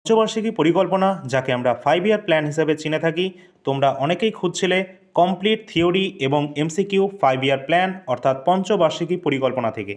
পঞ্চবার্ষিকী পরিকল্পনা যাকে আমরা 5 ইয়ার প্ল্যান হিসেবে চিনে থাকি, তোমরা অনেকেই খুঁজছিলে কমপ্লিট থিওরি এবং এমসিকিউ 5 ইয়ার প্ল্যান অর্থাৎ পঞ্চবার্ষিকী পরিকল্পনা থেকে।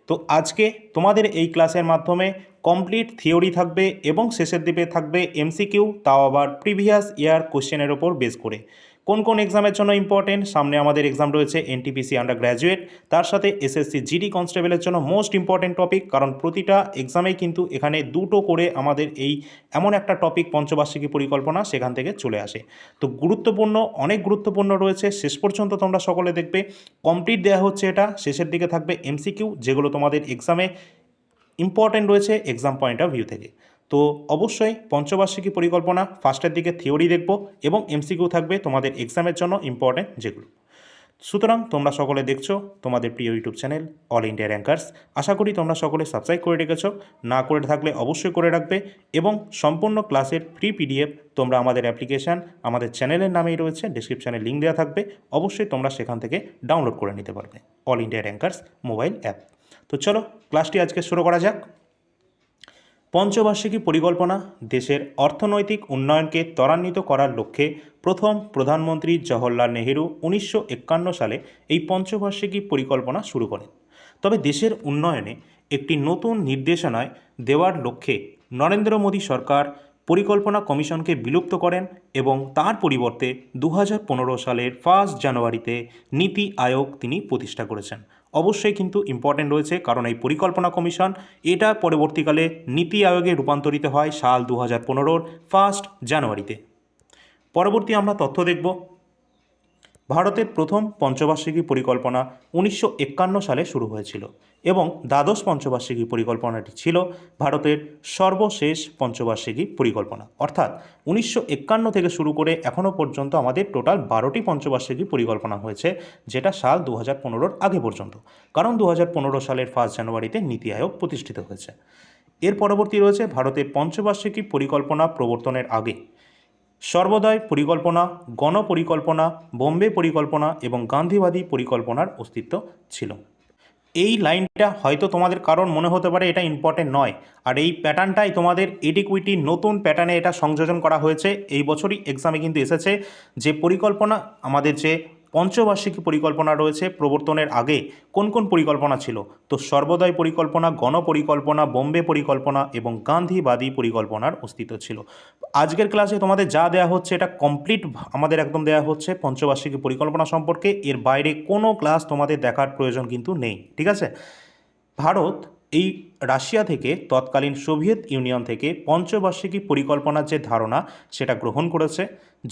তো আজকে তোমাদের এই ক্লাসের মাধ্যমে কমপ্লিট থিওরি থাকবে এবং শেষের দিকে থাকবে এমসিকিউ, তাও আবার প্রিভিয়াস ইয়ার কোশ্চেনের ওপর বেস করে। কোন কোন এক্সামের জন্য ইম্পর্টেন্ট, সামনে আমাদের এক্সাম রয়েছে এনটিপিসি আন্ডার গ্র্যাজুয়েট, তার সাথে এসএসসি জিডি কনস্টেবলের জন্য মোস্ট ইম্পর্টেন্ট টপিক, কারণ প্রতিটা এক্সামেই কিন্তু এখানে দুটো করে আমাদের এই এমন একটা টপিক পঞ্চবার্ষিকী পরিকল্পনা সেখান থেকে চলে আসে। তো গুরুত্বপূর্ণ, অনেক গুরুত্বপূর্ণ রয়েছে, শেষ পর্যন্ত তোমরা সকলে দেখবে। কমপ্লিট দেওয়া হচ্ছে এটা, শেষের দিকে থাকবে এমসিকিউ যেগুলো তোমাদের এক্সামে ইম্পর্টেন্ট রয়েছে এক্সাম পয়েন্ট অফ ভিউ থেকে। তো অবশ্যই পঞ্চবার্ষিকী পরিকল্পনা ফার্স্টের দিকে থিওরি দেখব এবং এমসিকিউ থাকবে তোমাদের এক্সামের জন্য ইম্পর্টেন্ট যেগুলো। সুতরাং তোমরা সকলে দেখছো তোমাদের প্রিয় YouTube channel All India Rankers. আশা করি তোমরা সকলে সাবস্ক্রাইব করে রেখেছো, না করে থাকলে অবশ্যই করে রাখবে। এবং সম্পূর্ণ ক্লাসের ফ্রি পিডিএফ তোমরা আমাদের অ্যাপ্লিকেশান, আমাদের চ্যানেলের নামেই রয়েছে, ডিসক্রিপশানে লিঙ্ক দেওয়া থাকবে, অবশ্যই তোমরা সেখান থেকে ডাউনলোড করে নিতে পারবে all India rankers mobile app. তো চলো ক্লাসটি আজকে শুরু করা যাক। পঞ্চবার্ষিকী পরিকল্পনা দেশের অর্থনৈতিক উন্নয়নকে ত্বরান্বিত করার লক্ষ্যে প্রথম প্রধানমন্ত্রী জওহরলাল নেহেরু 1951 সালে এই পঞ্চবার্ষিকী পরিকল্পনা শুরু করেন। তবে দেশের উন্নয়নে একটি নতুন নির্দেশনায় দেওয়ার লক্ষ্যে নরেন্দ্র মোদী সরকার পরিকল্পনা কমিশনকে বিলুপ্ত করেন এবং তার পরিবর্তে 2015 সালের 1 জানুয়ারিতে নীতি আয়োগ তিনি প্রতিষ্ঠা করেছেন। অবশ্যই কিন্তু ইম্পর্টেন্ট রয়েছে, কারণ এই পরিকল্পনা কমিশন এটা পরবর্তীকালে নীতি আয়োগে রূপান্তরিত হয় সাল 2015-র 1 জানুয়ারিতে। পরবর্তী আমরা তথ্য দেখব। ভারতের প্রথম পঞ্চবার্ষিকী পরিকল্পনা 1951 সালে শুরু হয়েছিল এবং দ্বাদশ পঞ্চবার্ষিকী পরিকল্পনাটি ছিল ভারতের সর্বশেষ পঞ্চবার্ষিকী পরিকল্পনা। অর্থাৎ 1951 থেকে শুরু করে এখনও পর্যন্ত আমাদের টোটাল 12টি পঞ্চবার্ষিকী পরিকল্পনা হয়েছে, যেটা সাল 2015-র আগে পর্যন্ত, কারণ 2015 সালের 1 জানুয়ারিতে নীতি আয়োগ প্রতিষ্ঠিত হয়েছে। এর পরবর্তী রয়েছে ভারতের পঞ্চবার্ষিকী পরিকল্পনা প্রবর্তনের আগে সর্বোদয় পরিকল্পনা, গণপরিকল্পনা, বোম্বে পরিকল্পনা এবং গান্ধীবাদী পরিকল্পনার অস্তিত্ব ছিল। এই লাইনটা হয়তো তোমাদের কারণ মনে হতে পারে এটা ইম্পর্টেন্ট নয়, আর এই প্যাটার্নটাই তোমাদের এডিকুইটি নতুন প্যাটার্নে এটা সংযোজন করা হয়েছে। এই বছরই এক্সামে কিন্তু এসেছে যে পরিকল্পনা, আমাদের যে পঞ্চবার্ষিকী পরিকল্পনা রয়েছে প্রবর্তনের আগে কোন কোন পরিকল্পনা ছিল। তো সর্বোদয় পরিকল্পনা, গণপরিকল্পনা, বোম্বে পরিকল্পনা এবং গান্ধীবাদী পরিকল্পনার অস্তিত্ব ছিল। আজকের ক্লাসে তোমাদের যা দেওয়া হচ্ছে এটা কমপ্লিট আমাদের একদম দেওয়া হচ্ছে পঞ্চবার্ষিকী পরিকল্পনা সম্পর্কে, এর বাইরে কোনো ক্লাস তোমাদের দেখার প্রয়োজন কিন্তু নেই, ঠিক আছে। ভারত এই রাশিয়া থেকে, তৎকালীন সোভিয়েত ইউনিয়ন থেকে পঞ্চবার্ষিকী পরিকল্পনার যে ধারণা সেটা গ্রহণ করেছে।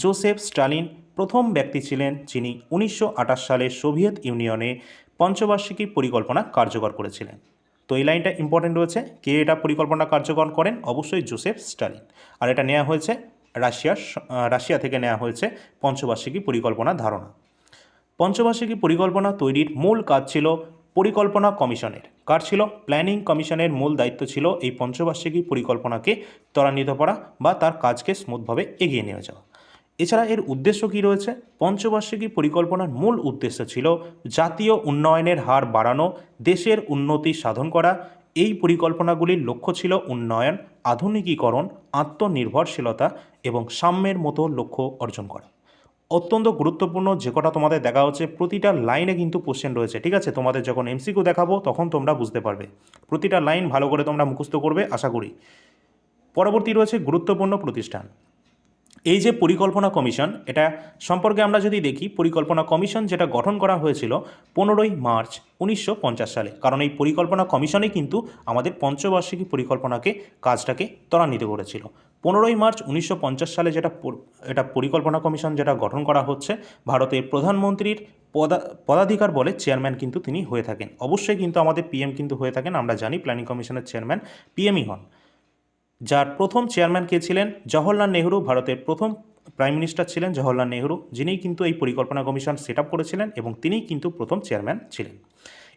জোসেফ স্টালিন প্রথম ব্যক্তি ছিলেন যিনি 1928 সালে সোভিয়েত ইউনিয়নে পঞ্চবার্ষিকী পরিকল্পনা কার্যকর করেছিলেন। তো এই লাইনটা ইম্পর্টেন্ট রয়েছে, কে এটা পরিকল্পনা কার্যকর করেন, অবশ্যই জোসেফ স্টালিন। আর এটা নেওয়া হয়েছে রাশিয়া থেকে নেওয়া হয়েছে পঞ্চবার্ষিকী পরিকল্পনা ধারণা। পঞ্চবার্ষিকী পরিকল্পনা তৈরির মূল কাজ ছিল পরিকল্পনা কমিশনের। কার ছিল? প্ল্যানিং কমিশনের মূল দায়িত্ব ছিল এই পঞ্চবার্ষিকী পরিকল্পনাকে ত্বরান্বিত করা বা তার কাজকে স্মুথভাবে এগিয়ে নিয়ে যাওয়া। এছাড়া এর উদ্দেশ্য কী রয়েছে? পঞ্চবার্ষিকী পরিকল্পনার মূল উদ্দেশ্য ছিল জাতীয় উন্নয়নের হার বাড়ানো, দেশের উন্নতি সাধন করা। এই পরিকল্পনাগুলির লক্ষ্য ছিল উন্নয়ন, আধুনিকীকরণ, আত্মনির্ভরশীলতা এবং সাম্যের মতো লক্ষ্য অর্জন করা। অত্যন্ত গুরুত্বপূর্ণ, যে কটা তোমাদের দেখা হচ্ছে প্রতিটা লাইনে কিন্তু কোশ্চেন রয়েছে, ঠিক আছে। তোমাদের যখন এমসিকিউ দেখাবো তখন তোমরা বুঝতে পারবে। প্রতিটা লাইন ভালো করে তোমরা মুখস্থ করবে আশা করি। পরবর্তী রয়েছে গুরুত্বপূর্ণ প্রতিষ্ঠান। এই যে পরিকল্পনা কমিশন, এটা সম্পর্কে আমরা যদি দেখি, পরিকল্পনা কমিশন যেটা গঠন করা হয়েছিল 15 মার্চ 1950 সালে, কারণ এই পরিকল্পনা কমিশনই কিন্তু আমাদের পঞ্চবার্ষিকী পরিকল্পনাকে কাজটাকে ত্বরান্বিত করেছিল। 15 মার্চ 1950 সালে এটা পরিকল্পনা কমিশন যেটা গঠন করা হচ্ছে, ভারতের প্রধানমন্ত্রীর পদাধিকার বলে চেয়ারম্যান কিন্তু তিনি হয়ে থাকেন। অবশ্যই কিন্তু আমাদের পিএম কিন্তু হয়ে থাকেন, আমরা জানি প্ল্যানিং কমিশনের চেয়ারম্যান পিএমই হন। যার প্রথম চেয়ারম্যান কে ছিলেন? জওহরলাল নেহরু। ভারতের প্রথম প্রাইম মিনিস্টার ছিলেন জওহরলাল নেহরু, যিনি কিন্তু এই পরিকল্পনা কমিশন সেট আপ করেছিলেন এবং তিনিই কিন্তু প্রথম চেয়ারম্যান ছিলেন।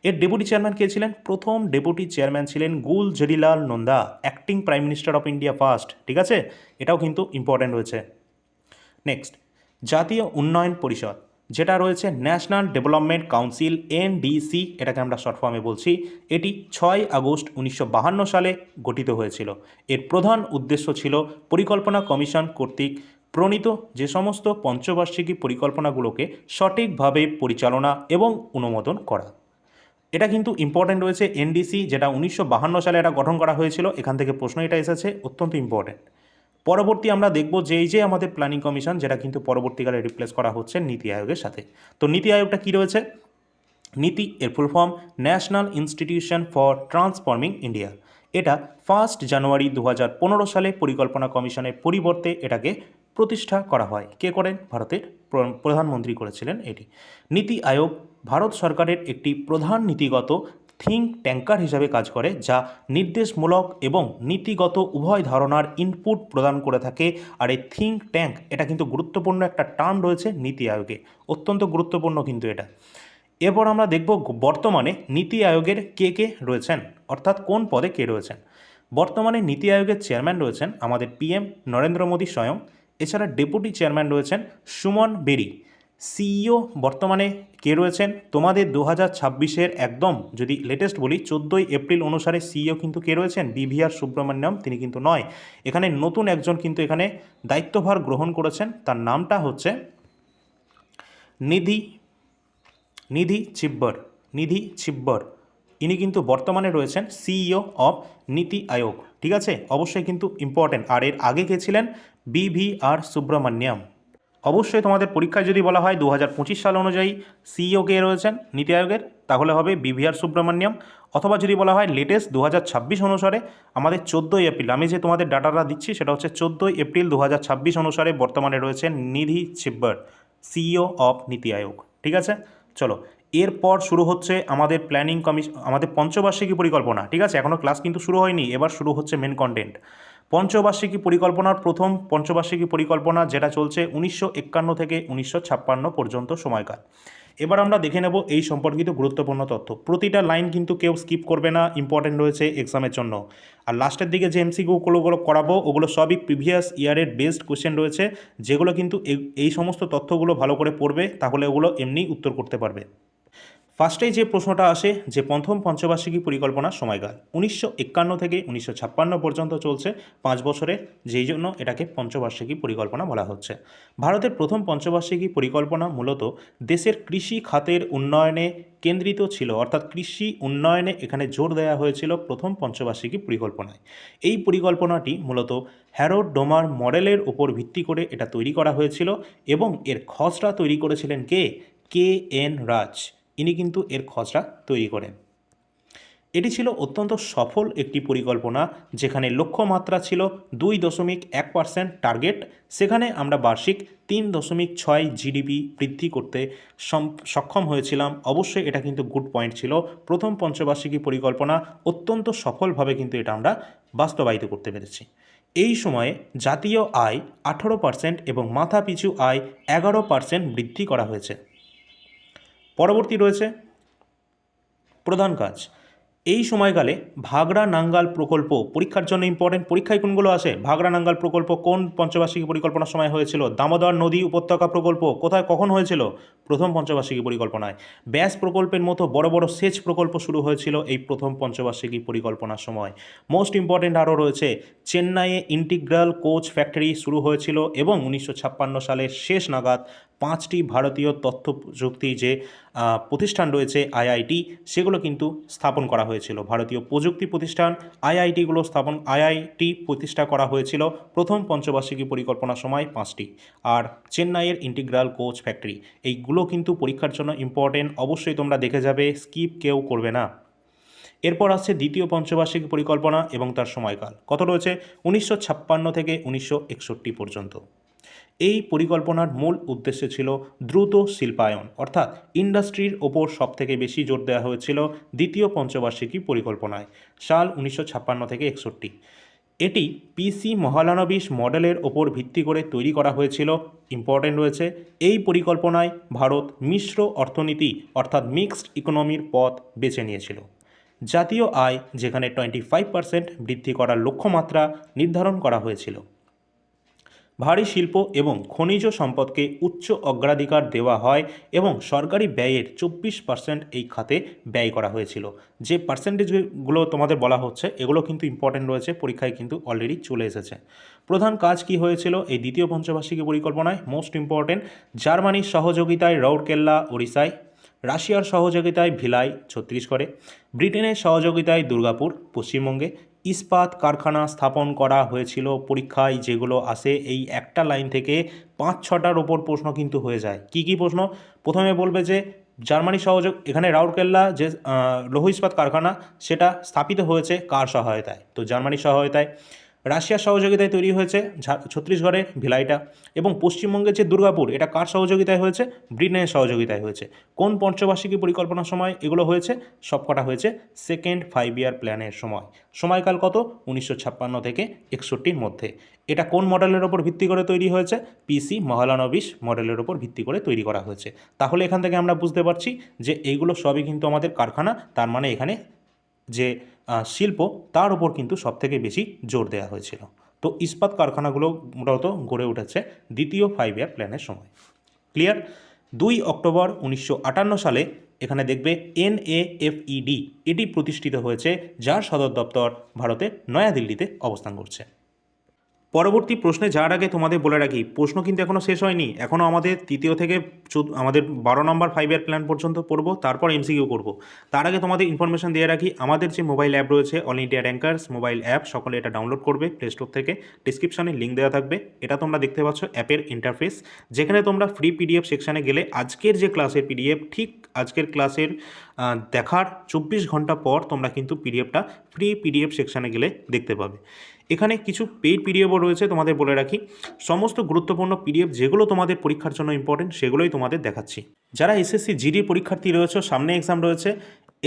এর ডেপুটি চেয়ারম্যান কে ছিলেন? প্রথম ডেপুটি চেয়ারম্যান ছিলেন Gulzarilal Nanda, acting prime minister of India first, ঠিক আছে। এটাও কিন্তু ইম্পর্ট্যান্ট রয়েছে। নেক্সট, জাতীয় উন্নয়ন পরিষদ। যেটা রয়েছে ন্যাশনাল ডেভেলপমেন্ট কাউন্সিল এনডিসি, এটাকে আমরা শর্ট ফর্মে বলছি, এটি 6 আগস্ট 1952 সালে গঠিত হয়েছিল। এর প্রধান উদ্দেশ্য ছিল পরিকল্পনা কমিশন কর্তৃক প্রণীত যে সমস্ত পঞ্চবার্ষিকী পরিকল্পনাগুলোকে সঠিকভাবে পরিচালনা এবং অনুমোদন করা। এটা কিন্তু ইম্পর্টেন্ট রয়েছে এনডিসি, যেটা 1952 সালে এটা গঠন করা হয়েছিল। এখান থেকে প্রশ্ন এটা এসেছে, অত্যন্ত ইম্পর্টেন্ট। পরবর্তী আমরা দেখব যে এই যে আমাদের প্ল্যানিং কমিশন, যেটা কিন্তু পরবর্তীকালে রিপ্লেস করা হচ্ছে নীতি আয়োগের সাথে। তো নীতি আয়োগটা কী রয়েছে? নীতি এর full form national institution for transforming India. এটা 1 জানুয়ারি 2015 সালে পরিকল্পনা কমিশনের পরিবর্তে এটাকে প্রতিষ্ঠা করা হয়। কে করেন? ভারতের প্রধানমন্ত্রী করেছিলেন এটি। নীতি আয়োগ ভারত সরকারের একটি প্রধান নীতিগত থিঙ্ক ট্যাঙ্কার হিসাবে কাজ করে, যা নির্দেশমূলক এবং নীতিগত উভয় ধারণার ইনপুট প্রদান করে থাকে। আর এই থিঙ্ক ট্যাঙ্ক, এটা কিন্তু গুরুত্বপূর্ণ একটা টার্ম রয়েছে নীতি আয়োগে, অত্যন্ত গুরুত্বপূর্ণ কিন্তু এটা। এরপর আমরা দেখব বর্তমানে নীতি আয়োগের কে কে রয়েছেন, অর্থাৎ কোন পদে কে রয়েছেন। বর্তমানে নীতি আয়োগের চেয়ারম্যান রয়েছেন আমাদের পিএম নরেন্দ্র মোদী স্বয়ং। এছাড়া ডেপুটি চেয়ারম্যান রয়েছেন সুমন বেরি। সিইও বর্তমানে কে রয়েছেন? তোমাদের 2026-এর একদম যদি লেটেস্ট বলি 14 এপ্রিল অনুসারে সিইও কিন্তু কে রয়েছেন? বিভিআর সুব্রমণ্যম, তিনি কিন্তু নয়। এখানে নতুন একজন কিন্তু এখানে দায়িত্বভার গ্রহণ করেছেন, তার নামটা হচ্ছে নিধি ছিব্বর। ইনি কিন্তু বর্তমানে রয়েছেন সিইও অফ নীতি আয়োগ। ঠিক আছে, অবশ্যই কিন্তু ইম্পর্টেন্ট। আর এর আগে কে ছিলেন? বিভিআর সুব্রমণ্যম। অবশ্যই তোমাদের পরীক্ষায় যদি বলা হয় 2025 সাল অনুযায়ী সিইও কে রয়েছেন নীতি আয়োগের, তাহলে হবে বিভিআর সুব্রমণ্যম। অথবা যদি বলা হয় লেটেস্ট 2026 অনুসারে আমাদের 14 এপ্রিল, আমি যে তোমাদের ডাটাটা দিচ্ছি সেটা হচ্ছে 14 এপ্রিল 2026 অনুসারে বর্তমানে রয়েছেন নিধি ছিব্বর, সিইও অফ নীতি আয়োগ। ঠিক আছে, চলো এরপর শুরু হচ্ছে আমাদের প্ল্যানিং কমিশন, আমাদের পঞ্চবার্ষিকী পরিকল্পনা। ঠিক আছে, এখনও ক্লাস কিন্তু শুরু হয়নি, এবার শুরু হচ্ছে মেন কন্টেন্ট। পঞ্চবার্ষিকী পরিকল্পনার প্রথম পঞ্চবার্ষিকী পরিকল্পনা, যেটা চলছে 1951 থেকে 1956 পর্যন্ত সময়কাল। এবার আমরা দেখে নেব এই সম্পর্কিত গুরুত্বপূর্ণ তথ্য। প্রতিটা লাইন কিন্তু কেউ স্কিপ করবে না, ইম্পর্টেন্ট রয়েছে এক্সামের জন্য। আর লাস্টের দিকে যে এমসিকিউগুলো করাবো ওগুলো সবই প্রিভিয়াস ইয়ারের বেস্ট কোশ্চেন রয়েছে, যেগুলো কিন্তু এই সমস্ত তথ্যগুলো ভালো করে পড়বে, তাহলে ওগুলো এমনি উত্তর করতে পারবে। ফার্স্টেই যে প্রশ্নটা আসে যে প্রথম পঞ্চবার্ষিকী পরিকল্পনার সময়কাল 1951 থেকে 1956 পর্যন্ত চলছে, 5 বছরের, যেই জন্য এটাকে পঞ্চবার্ষিকী পরিকল্পনা বলা হচ্ছে। ভারতের প্রথম পঞ্চবার্ষিকী পরিকল্পনা মূলত দেশের কৃষি খাতের উন্নয়নে কেন্দ্রিত ছিল, অর্থাৎ কৃষি উন্নয়নে এখানে জোর দেওয়া হয়েছিল প্রথম পঞ্চবার্ষিকী পরিকল্পনায়। এই পরিকল্পনাটি মূলত হ্যারোড ডোমার মডেলের উপর ভিত্তি করে এটা তৈরি করা হয়েছিল এবং এর খসড়া তৈরি করেছিলেন কে এন রাজ। ইনি কিন্তু এর খসড়া তৈরি করেন। এটি ছিল অত্যন্ত সফল একটি পরিকল্পনা, যেখানে লক্ষ্যমাত্রা ছিল 2.1% টার্গেট। সেখানে আমরা বার্ষিক 3.6 জিডিপি বৃদ্ধি করতে সক্ষম হয়েছিলাম। অবশ্যই এটা কিন্তু গুড পয়েন্ট ছিল। প্রথম পঞ্চবার্ষিকী পরিকল্পনা অত্যন্ত সফলভাবে কিন্তু এটা আমরা বাস্তবায়িত করতে পেরেছি। এই সময়ে জাতীয় আয় 18% এবং মাথাপিছু আয় 11% বৃদ্ধি করা হয়েছে। পরবর্তী রয়েছে প্রধান কাজ। এই সময়কালে ভাগড়া নাঙ্গাল প্রকল্প, পরীক্ষার জন্য ইম্পর্টেন্ট, পরীক্ষায় কোনগুলো আসে? ভাগড়া নাঙ্গাল প্রকল্প কোন পঞ্চবার্ষিকী পরিকল্পনার সময় হয়েছিল? দামোদর নদী উপত্যকা প্রকল্প কোথায় কখন হয়েছিল? প্রথম পঞ্চবার্ষিকী পরিকল্পনায়। ব্যাস প্রকল্পের মতো বড় বড় সেচ প্রকল্প শুরু হয়েছিল এই প্রথম পঞ্চবার্ষিকী পরিকল্পনার সময়। মোস্ট ইম্পর্টেন্ট আরও রয়েছে চেন্নাইয়ে ইন্টিগ্রাল কোচ ফ্যাক্টরি শুরু হয়েছিল এবং 1956 সালের শেষ নাগাদ 5টি ভারতীয় তথ্য প্রযুক্তি যে প্রতিষ্ঠান রয়েছে আইআইটি, সেগুলো কিন্তু স্থাপন করা হয়েছিল। ভারতীয় প্রযুক্তি প্রতিষ্ঠান আইআইটি প্রতিষ্ঠা করা হয়েছিল প্রথম পঞ্চবার্ষিকী পরিকল্পনার সময় 5টি। আর চেন্নাইয়ের ইন্টিগ্রাল কোচ ফ্যাক্টরি, এইগুলো কিন্তু পরীক্ষার জন্য ইম্পর্টেন্ট, অবশ্যই তোমরা দেখে যাবে, স্কিপ কেউ করবে না। এরপর আসছে দ্বিতীয় পঞ্চবার্ষিকী পরিকল্পনা এবং তার সময়কাল কত রয়েছে? 1956 থেকে 1961 পর্যন্ত। এই পরিকল্পনার মূল উদ্দেশ্য ছিল দ্রুত শিল্পায়ন, অর্থাৎ ইন্ডাস্ট্রির ওপর সবথেকে বেশি জোর দেওয়া হয়েছিল দ্বিতীয় পঞ্চবার্ষিকী পরিকল্পনায়, সাল 1956 থেকে 61। এটি পিসি মহালানবিশ মডেলের ওপর ভিত্তি করে তৈরি করা হয়েছিল। ইম্পর্টেন্ট রয়েছে এই পরিকল্পনায় ভারত মিশ্র অর্থনীতি অর্থাৎ মিক্সড ইকোনমির পথ বেছে নিয়েছিল। জাতীয় আয় যেখানে 25% বৃদ্ধি করার লক্ষ্যমাত্রা নির্ধারণ করা হয়েছিল। ভারী শিল্প এবং খনিজ সম্পদকে উচ্চ অগ্রাধিকার দেওয়া হয় এবং সরকারি ব্যয়ের 24% এই খাতে ব্যয় করা হয়েছিল। যে পার্সেন্টেজগুলো তোমাদের বলা হচ্ছে এগুলো কিন্তু ইম্পর্টেন্ট রয়েছে, পরীক্ষায় কিন্তু অলরেডি চলে এসেছে। প্রধান কাজ কি হয়েছিল এই দ্বিতীয় পঞ্চবার্ষিকী পরিকল্পনায়? মোস্ট ইম্পর্টেন্ট, জার্মানির সহযোগিতায় রাউরকেল্লা ওড়িশায়, রাশিয়ার সহযোগিতায় ভিলাই ছত্তিশগড়ে, ব্রিটেনের সহযোগিতায় দুর্গাপুর পশ্চিমবঙ্গে। ইস্পাত কারখানা স্থাপন করা হয়েছিল। পরীক্ষায় যেগুলো আসে এই একটা লাইন থেকে 5-6টার ওপর প্রশ্ন কিন্তু হয়ে যায়। কি কি প্রশ্ন? প্রথমে বলবে যে জার্মানি সহযোগ, এখানে রাউরকেল্লা যে লৌহ ইস্পাত কারখানা সেটা স্থাপিত হয়েছে কার সহায়তায়? তো জার্মানির সহায়তায়। রাশিয়ার সহযোগিতায় তৈরি হয়েছে ছত্তিশগড়ের ভিলাইটা। এবং পশ্চিমবঙ্গের যে দুর্গাপুর, এটা কার সহযোগিতায় হয়েছে? ব্রিটেনের সহযোগিতায় হয়েছে। কোন পঞ্চবার্ষিকী পরিকল্পনার সময় এগুলো হয়েছে? সবকটা হয়েছে সেকেন্ড 5 ইয়ার প্ল্যানের সময়। সময়কাল কত? 1956 থেকে 61-র মধ্যে। এটা কোন মডেলের ওপর ভিত্তি করে তৈরি হয়েছে? পিসি মহলানবিশ মডেলের ওপর ভিত্তি করে তৈরি করা হয়েছে। তাহলে এখান থেকে আমরা বুঝতে পারছি যে এইগুলো সবই কিন্তু আমাদের কারখানা, তার মানে এখানে যে শিল্প তার উপর কিন্তু সবথেকে বেশি জোর দেওয়া হয়েছিল। তো ইস্পাত কারখানাগুলো মূলত গড়ে উঠেছে দ্বিতীয় 5 ইয়ার প্ল্যানের সময়। ক্লিয়ার? 2 অক্টোবর 1958 সালে এখানে দেখবে NAFED এটি প্রতিষ্ঠিত হয়েছে, যার সদর দপ্তর ভারতের নয়াদিল্লিতে অবস্থান করছে। পরবর্তী প্রশ্নে যাওয়ার আগে তোমাদের বলে রাখি, প্রশ্ন কিন্তু এখনও শেষ হয়নি। এখনও আমাদের তৃতীয় থেকে আমাদের 12 নম্বর 5 ইয়ার প্ল্যান পর্যন্ত পড়বো, তারপর MCQ করব। তার আগে তোমাদের ইনফরমেশন দিয়ে রাখি, আমাদের যে মোবাইল অ্যাপ রয়েছে all India rankers mobile app, সকলে এটা ডাউনলোড করবে প্লে স্টোর থেকে। ডিসক্রিপশানে লিঙ্ক দেওয়া থাকবে। এটা তোমরা দেখতে পাচ্ছ অ্যাপের ইন্টারফেস, যেখানে তোমরা ফ্রি PDF সেকশানে গেলে আজকের যে ক্লাসের PDF, ঠিক আজকের ক্লাসের দেখার 24 ঘন্টা পর তোমরা কিন্তু PDFটা ফ্রি PDF সেকশানে গেলে দেখতে পাবে। এখানে কিছু পেইড পিডিএফও রয়েছে, তোমাদের বলে রাখি। সমস্ত গুরুত্বপূর্ণ পিডিএফ যেগুলো তোমাদের পরীক্ষার জন্য ইম্পর্টেন্ট সেগুলোই তোমাদের দেখাচ্ছি। যারা SSC GD পরীক্ষার্থী রয়েছে, সামনে এক্সাম রয়েছে,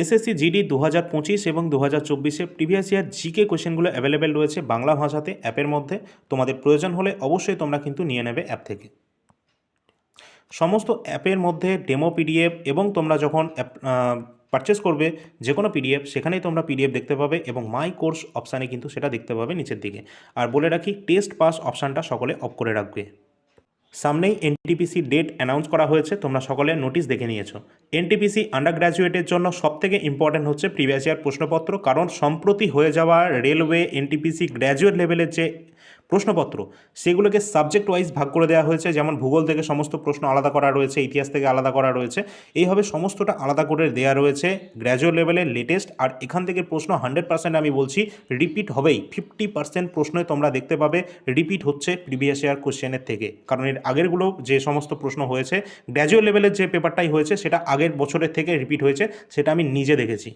SSC GD 2025 এবং 2024 প্রিভিয়াস ইয়ার জিকে কোয়েশ্চেনগুলো অ্যাভেলেবেল রয়েছে বাংলা ভাষাতে অ্যাপের মধ্যে। তোমাদের প্রয়োজন হলে অবশ্যই তোমরা কিন্তু নিয়ে নেবে অ্যাপ থেকে। সমস্ত অ্যাপের মধ্যে ডেমো পিডিএফ, এবং তোমরা যখন পারচেস করবে যে কোনো পিডিএফ, সেখানেই তোমরা পিডিএফ দেখতে পাবে এবং মাই কোর্স অপশানে কিন্তু সেটা দেখতে পাবে নিচের দিকে। আর বলে রাখি, টেস্ট পাস অপশানটা সকলে অফ করে রাখবে। সামনেই NTPC ডেট অ্যানাউন্স করা হয়েছে, তোমরা সকলে নোটিশ দেখে নিয়েছো। NTPC আন্ডার গ্র্যাজুয়েটের জন্য সবথেকে ইম্পর্ট্যান্ট হচ্ছে প্রিভিয়াস ইয়ার প্রশ্নপত্র, কারণ সম্প্রতি হয়ে যাওয়া রেলওয়ে NTPC গ্র্যাজুয়েট লেভেলের যে প্রশ্নপত্র সেগুলোকে সাবজেক্ট ওয়াইজ ভাগ করে দেওয়া হয়েছে। যেমন ভূগোল থেকে সমস্ত প্রশ্ন আলাদা করা রয়েছে, ইতিহাস থেকে আলাদা করা রয়েছে, এইভাবে সমস্তটা আলাদা করে দেওয়া রয়েছে গ্র্যাজুয়েট লেভেলের লেটেস্ট। আর এখান থেকে প্রশ্ন 100% আমি বলছি রিপিট হবেই। 50% প্রশ্নই তোমরা দেখতে পাবে রিপিট হচ্ছে প্রিভিয়াস ইয়ার কোশ্চেনের থেকে, কারণ এর আগেরগুলো যে সমস্ত প্রশ্ন হয়েছে গ্র্যাজুয়েট লেভেলের যে পেপারটাই হয়েছে সেটা আগের বছরের থেকে রিপিট হয়েছে, সেটা আমি নিজে দেখেছি।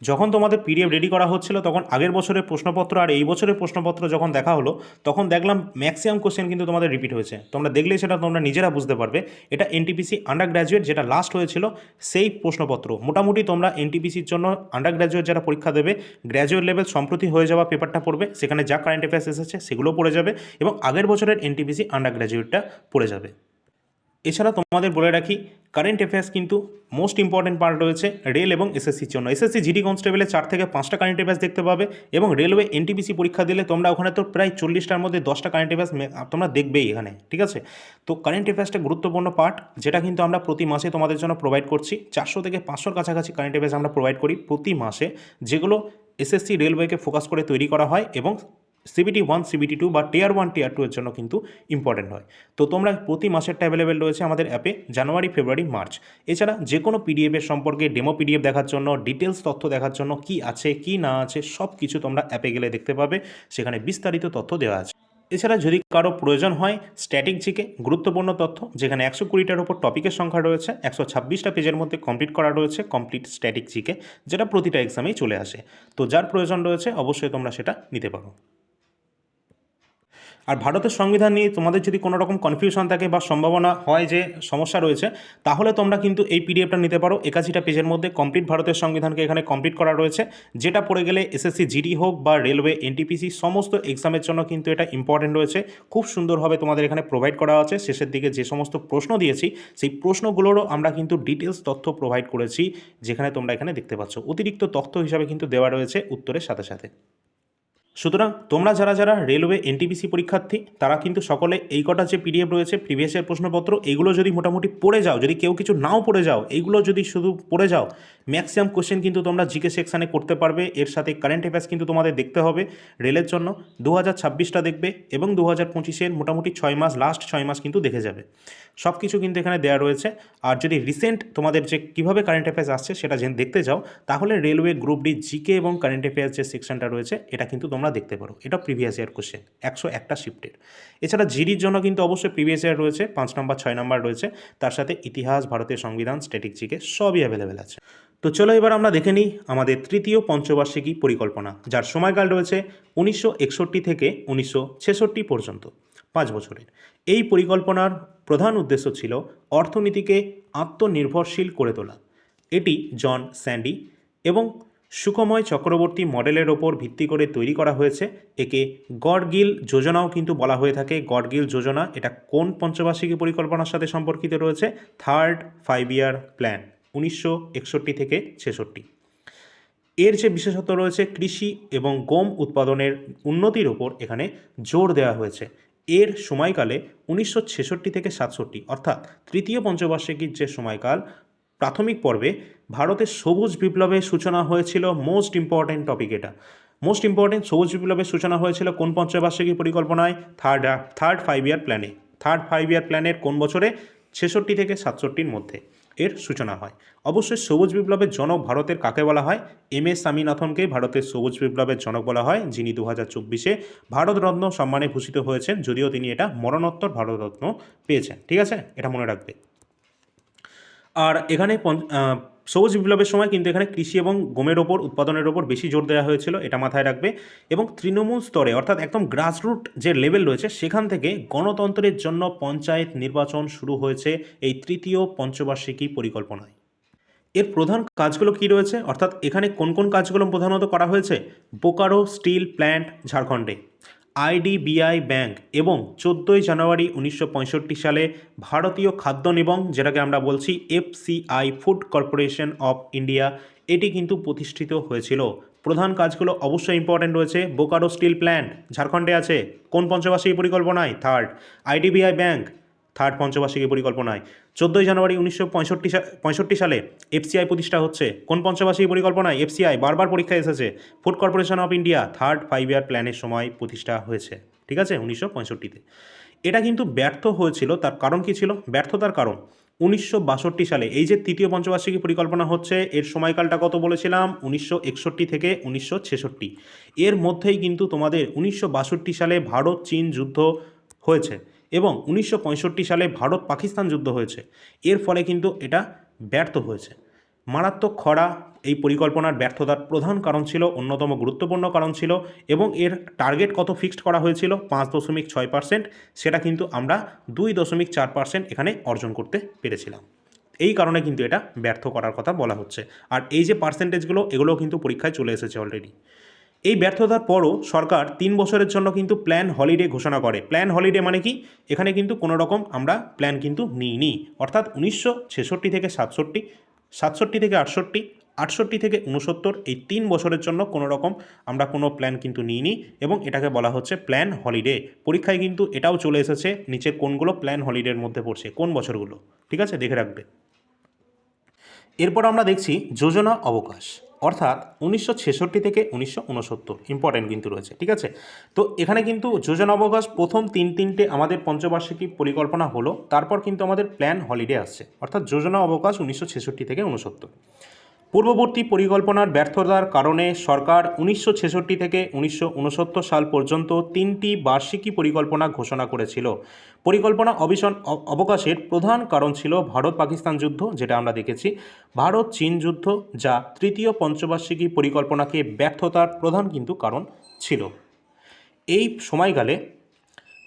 যখন তোমাদের PDF রেডি করা হচ্ছিল তখন আগের বছরের প্রশ্নপত্র আর এই বছরের প্রশ্নপত্র যখন দেখা হলো, তখন দেখলাম ম্যাক্সিমাম কোশ্চেন কিন্তু তোমাদের রিপিট হয়েছে। তোমরা দেখলেই সেটা তোমরা নিজেরা বুঝতে পারবে। এটা NTPC আন্ডার গ্র্যাজুয়েট যেটা লাস্ট হয়েছিল সেই প্রশ্নপত্র। মোটামুটি তোমরা NTPCর জন্য আন্ডার গ্র্যাজুয়েট যারা পরীক্ষা দেবে, গ্র্যাজুয়েট লেভেল সম্প্রতি হয়ে যাওয়া পেপারটা পড়বে, সেখানে যা কারেন্ট অ্যাফেয়ার্স এসেছে সেগুলো পড়ে যাবে, এবং আগের বছরের NTPC আন্ডার গ্র্যাজুয়েটটা পড়ে যাবে। এছাড়া তোমাদের বলে রাখি, কারেন্ট অ্যাফেয়ার্স কিন্তু মোস্ট ইম্পর্টেন্ট পার্ট রয়েছে রেল এবং SSCর জন্য। SSC GD কনস্টেবলে 4 থেকে 5টা কারেন্ট অ্যাফেয়ার্স দেখতে পাবে, এবং রেলওয়ে NTPC পরীক্ষা দিলে তোমরা ওখানে তো প্রায় 40টার মধ্যে 10টা কারেন্ট অ্যাফেয়ার্স তোমরা দেখবেই এখানে, ঠিক আছে? তো কারেন্ট অ্যাফেয়ার্সটা গুরুত্বপূর্ণ পার্ট, যেটা কিন্তু আমরা প্রতি মাসে তোমাদের জন্য প্রোভাইড করছি। 400 থেকে 500-র কাছাকাছি কারেন্ট অ্যাফেয়ার্স আমরা প্রোভাইড করি প্রতি মাসে, যেগুলো SSC রেলওয়েকে ফোকাস করে তৈরি করা হয়, এবং CBT 1 CBT 2 বা টিয়ার 1 টিয়ার 2 এর জন্য কিন্তু ইম্পর্টেন্ট হয়। তো তোমরা প্রতি মাসেরটা অ্যাভেলেবেল রয়েছে আমাদের অ্যাপে, জানুয়ারি, ফেব্রুয়ারি, মার্চ। এছাড়া যে কোনো পিডিএফের সম্পর্কে ডেমো পিডিএফ দেখার জন্য, ডিটেলস তথ্য দেখার জন্য, কি আছে কি না আছে সব কিছু তোমরা অ্যাপে গেলে দেখতে পাবে, সেখানে বিস্তারিত তথ্য দেওয়া আছে। এছাড়া যদি কারো প্রয়োজন হয় স্ট্যাটিক জিকে, গুরুত্বপূর্ণ তথ্য, যেখানে 120টার উপর টপিকের সংখ্যা রয়েছে, 126টা পেজের মধ্যে কমপ্লিট করা রয়েছে কমপ্লিট স্ট্যাটিক জিকে, যেটা প্রতিটা এক্সামেই চলে আসে। তো যার প্রয়োজন রয়েছে অবশ্যই তোমরা সেটা নিতে পারো। আর ভারতের সংবিধান নিয়ে তোমাদের যদি কোনো রকম কনফিউশন থাকে বা সম্ভাবনা হয় যে সমস্যা রয়েছে, তাহলে তোমরা কিন্তু এই পিডিএফটা নিতে পারো। 81টা পেজের মধ্যে কমপ্লিট ভারতের সংবিধানকে এখানে কমপ্লিট করা রয়েছে, যেটা পড়ে গেলে SSC GD হোক বা রেলওয়ে NTPC সমস্ত এক্সামের জন্য কিন্তু এটা ইম্পর্টেন্ট রয়েছে। খুব সুন্দরভাবে তোমাদের এখানে প্রোভাইড করা আছে। শেষের দিকে যে সমস্ত প্রশ্ন দিয়েছি সেই প্রশ্নগুলোরও আমরা কিন্তু ডিটেলস তথ্য প্রোভাইড করেছি, যেখানে তোমরা এখানে দেখতে পাচ্ছ। অতিরিক্ত তথ্য হিসাবে কিন্তু দেওয়া রয়েছে উত্তরের সাথে সাথে। সুতরাং তোমরা যারা যারা রেলওয়ে এনটিপিসি পরীক্ষার্থী তারা কিন্তু সকলে এই কটা যে পিডিএফ রয়েছে প্রিভিয়াস ইয়ার প্রশ্নপত্র, এইগুলো যদি মোটামুটি পড়ে যাও, যদি কেউ কিছু নাও পড়ে যাও, এইগুলো যদি শুধু পড়ে যাও, ম্যাক্সিমাম কোশ্চেন কিন্তু তোমরা জিকে সেকশানে করতে পারবে। এর সাথে কারেন্ট অ্যাফেয়ার্স কিন্তু তোমাদের দেখতে হবে রেলের জন্য, 2026টা দেখবে এবং 2025-এর মোটামুটি 6 মাস, লাস্ট 6 মাস কিন্তু দেখে যাবে। সব কিছু কিন্তু এখানে দেওয়া রয়েছে। আর যদি রিসেন্ট তোমাদের যে কীভাবে কারেন্ট অ্যাফেয়ার্স আসছে সেটা দেখতে যাও, তাহলে রেলওয়ে গ্রুপ ডি জিকে এবং কারেন্ট অ্যাফেয়ার্স যে সেকশনটা রয়েছে এটা কিন্তু তোমরা দেখতে পারো। এটা প্রিভিয়াস ইয়ার কোশ্চেন 101টা শিফটের। এছাড়া জিডির জন্য কিন্তু অবশ্যই প্রিভিয়াস ইয়ার রয়েছে, 5 নম্বর 6 নম্বর রয়েছে, তার সাথে ইতিহাস, ভারতের সংবিধান, স্ট্যাটিক জিকে সবই অ্যাভেলেবেল আছে। তো চলো এবার আমরা দেখে নিই আমাদের তৃতীয় পঞ্চবার্ষিকী পরিকল্পনা, যার সময়কাল রয়েছে 1961 থেকে 1966 পর্যন্ত, 5 বছরের। এই পরিকল্পনার প্রধান উদ্দেশ্য ছিল অর্থনীতিকে আত্মনির্ভরশীল করে তোলা। এটি জন স্যান্ডি এবং সুখময় চক্রবর্তী মডেলের ওপর ভিত্তি করে তৈরি করা হয়েছে। একে গডগিল যোজনাও কিন্তু বলা হয়ে থাকে। গডগিল যোজনা এটা কোন পঞ্চবার্ষিকী পরিকল্পনার সাথে সম্পর্কিত রয়েছে? থার্ড 5 ইয়ার প্ল্যান, 1961 থেকে 66। এর যে বিশেষত্ব রয়েছে কৃষি এবং গম উৎপাদনের উন্নতির ওপর এখানে জোর দেওয়া হয়েছে। এর সময়কালে 1966 থেকে 67, অর্থাৎ তৃতীয় পঞ্চবার্ষিকীর যে সময়কাল, প্রাথমিক পর্বে ভারতের সবুজ বিপ্লবের সূচনা হয়েছিল। মোস্ট ইম্পর্ট্যান্ট টপিক এটা, মোস্ট ইম্পর্ট্যান্ট। সবুজ বিপ্লবের সূচনা হয়েছিল কোন পঞ্চবার্ষিকী পরিকল্পনায়? থার্ড 5 ইয়ার প্ল্যানে। থার্ড 5 ইয়ার প্ল্যানের কোন বছরে? 66 থেকে 67-র মধ্যে এর সূচনা হয়। অবশ্যই সবুজ বিপ্লবের জনক ভারতের কাকে বলা হয়? MS স্বামীনাথনকে ভারতের সবুজ বিপ্লবের জনক বলা হয়, যিনি 2024-এ ভারতরত্ন সম্মানে ভূষিত হয়েছেন, যদিও তিনি এটা মরণোত্তর ভারতরত্ন পেয়েছেন। ঠিক আছে, এটা মনে রাখবে। আর এখানে সবুজ বিপ্লবের সময় কিন্তু এখানে কৃষি এবং গমের ওপর, উৎপাদনের ওপর বেশি জোর দেওয়া হয়েছিল, এটা মাথায় রাখবে। এবং তৃণমূল স্তরে, অর্থাৎ একদম গ্রাসরুট যে লেভেল রয়েছে সেখান থেকে গণতন্ত্রের জন্য পঞ্চায়েত নির্বাচন শুরু হয়েছে এই তৃতীয় পঞ্চবার্ষিকী পরিকল্পনায়। এর প্রধান কাজগুলো কি রয়েছে, অর্থাৎ এখানে কোন কোন কাজগুলো প্রধানত করা হয়েছে? বোকারো স্টিল প্ল্যান্ট ঝাড়খণ্ডে, IDBI ব্যাংক এবং 14 জানুয়ারি 1965 সালে ভারতীয় খাদ্য নিগম, যেটাকে আমরা বলছি FCI, food corporation of India, এটি কিন্তু প্রতিষ্ঠিত হয়েছিল। প্রধান কাজগুলো অবশ্যই ইম্পর্টেন্ট রয়েছে। বোকারো স্টিল প্ল্যান্ট ঝাড়খণ্ডে আছে, কোন পঞ্চবার্ষিকী পরিকল্পনায়? থার্ড। IDBI ব্যাংক, থার্ড পঞ্চবার্ষিকী পরিকল্পনায়। 14 জানুয়ারি 1965 সালে FCI প্রতিষ্ঠা হচ্ছে, কোন পঞ্চবার্ষিকী পরিকল্পনায়? FCI বারবার পরীক্ষায় এসেছে। Food corporation of India third 5 ইয়ার প্ল্যানের সময় প্রতিষ্ঠা হয়েছে, ঠিক আছে, 1965-তে। এটা কিন্তু ব্যর্থ হয়েছিল। তার কারণ কি ছিল ব্যর্থতার কারণ? 1962 সালে এই যে তৃতীয় পঞ্চবার্ষিকী পরিকল্পনা হচ্ছে, এর সময়কালটা কত বলেছিলাম? 1961 থেকে 1966। এর মধ্যেই কিন্তু তোমাদের 1962 সালে ভারত চীন যুদ্ধ হয়েছে এবং 1965 সালে ভারত পাকিস্তান যুদ্ধ হয়েছে। এর ফলে কিন্তু এটা ব্যর্থ হয়েছে। মারাত্মক খরা এই পরিকল্পনার ব্যর্থতার প্রধান কারণ ছিল, অন্যতম গুরুত্বপূর্ণ কারণ ছিল। এবং এর টার্গেট কত ফিক্সড করা হয়েছিল? 5.6%। সেটা কিন্তু আমরা 2.4% এখানে অর্জন করতে পেরেছিলাম। এই কারণে কিন্তু এটা ব্যর্থ করার কথা বলা হচ্ছে। আর এই যে পার্সেন্টেজগুলো, এগুলোও কিন্তু পরীক্ষায় চলে এসেছে অলরেডি। এই ব্যর্থতার পরও সরকার 3 বছরের জন্য কিন্তু প্ল্যান হলিডে ঘোষণা করে। প্ল্যান হলিডে মানে কি? এখানে কিন্তু কোনো রকম আমরা প্ল্যান কিন্তু নিইনি। অর্থাৎ 1966 থেকে 67, 67 থেকে 68, 68 থেকে 69, এই 3 বছরের জন্য কোনো রকম আমরা কোনো প্ল্যান কিন্তু নিইনি এবং এটাকে বলা হচ্ছে প্ল্যান হলিডে। পরীক্ষায় কিন্তু এটাও চলে এসেছে, নিচের কোনগুলো প্ল্যান হলিডের মধ্যে পড়ছে, কোন বছরগুলো, ঠিক আছে, দেখে রাখবে। এরপর আমরা দেখছি যোজনা অবকাশ, অর্থাৎ 1966 থেকে 1969, ইম্পর্টেন্ট কিন্তু রয়েছে, ঠিক আছে। তো এখানে কিন্তু যোজনা অবকাশ প্রথম তিনটে আমাদের পঞ্চবার্ষিকী পরিকল্পনা হলো, তারপর কিন্তু আমাদের প্ল্যান হলিডে আসছে, অর্থাৎ যোজনা অবকাশ 1966 থেকে 69। পূর্ববর্তী পরিকল্পনার ব্যর্থতার কারণে সরকার 1966 থেকে 1969 সাল পর্যন্ত 3টি বার্ষিকী পরিকল্পনা ঘোষণা করেছিল। পরিকল্পনা অবকাশের প্রধান কারণ ছিল ভারত পাকিস্তান যুদ্ধ, যেটা আমরা দেখেছি, ভারত চীন যুদ্ধ, যা তৃতীয় পঞ্চবার্ষিকী পরিকল্পনাকে ব্যর্থতার প্রধান কিন্তু কারণ ছিল। এই সময়কালে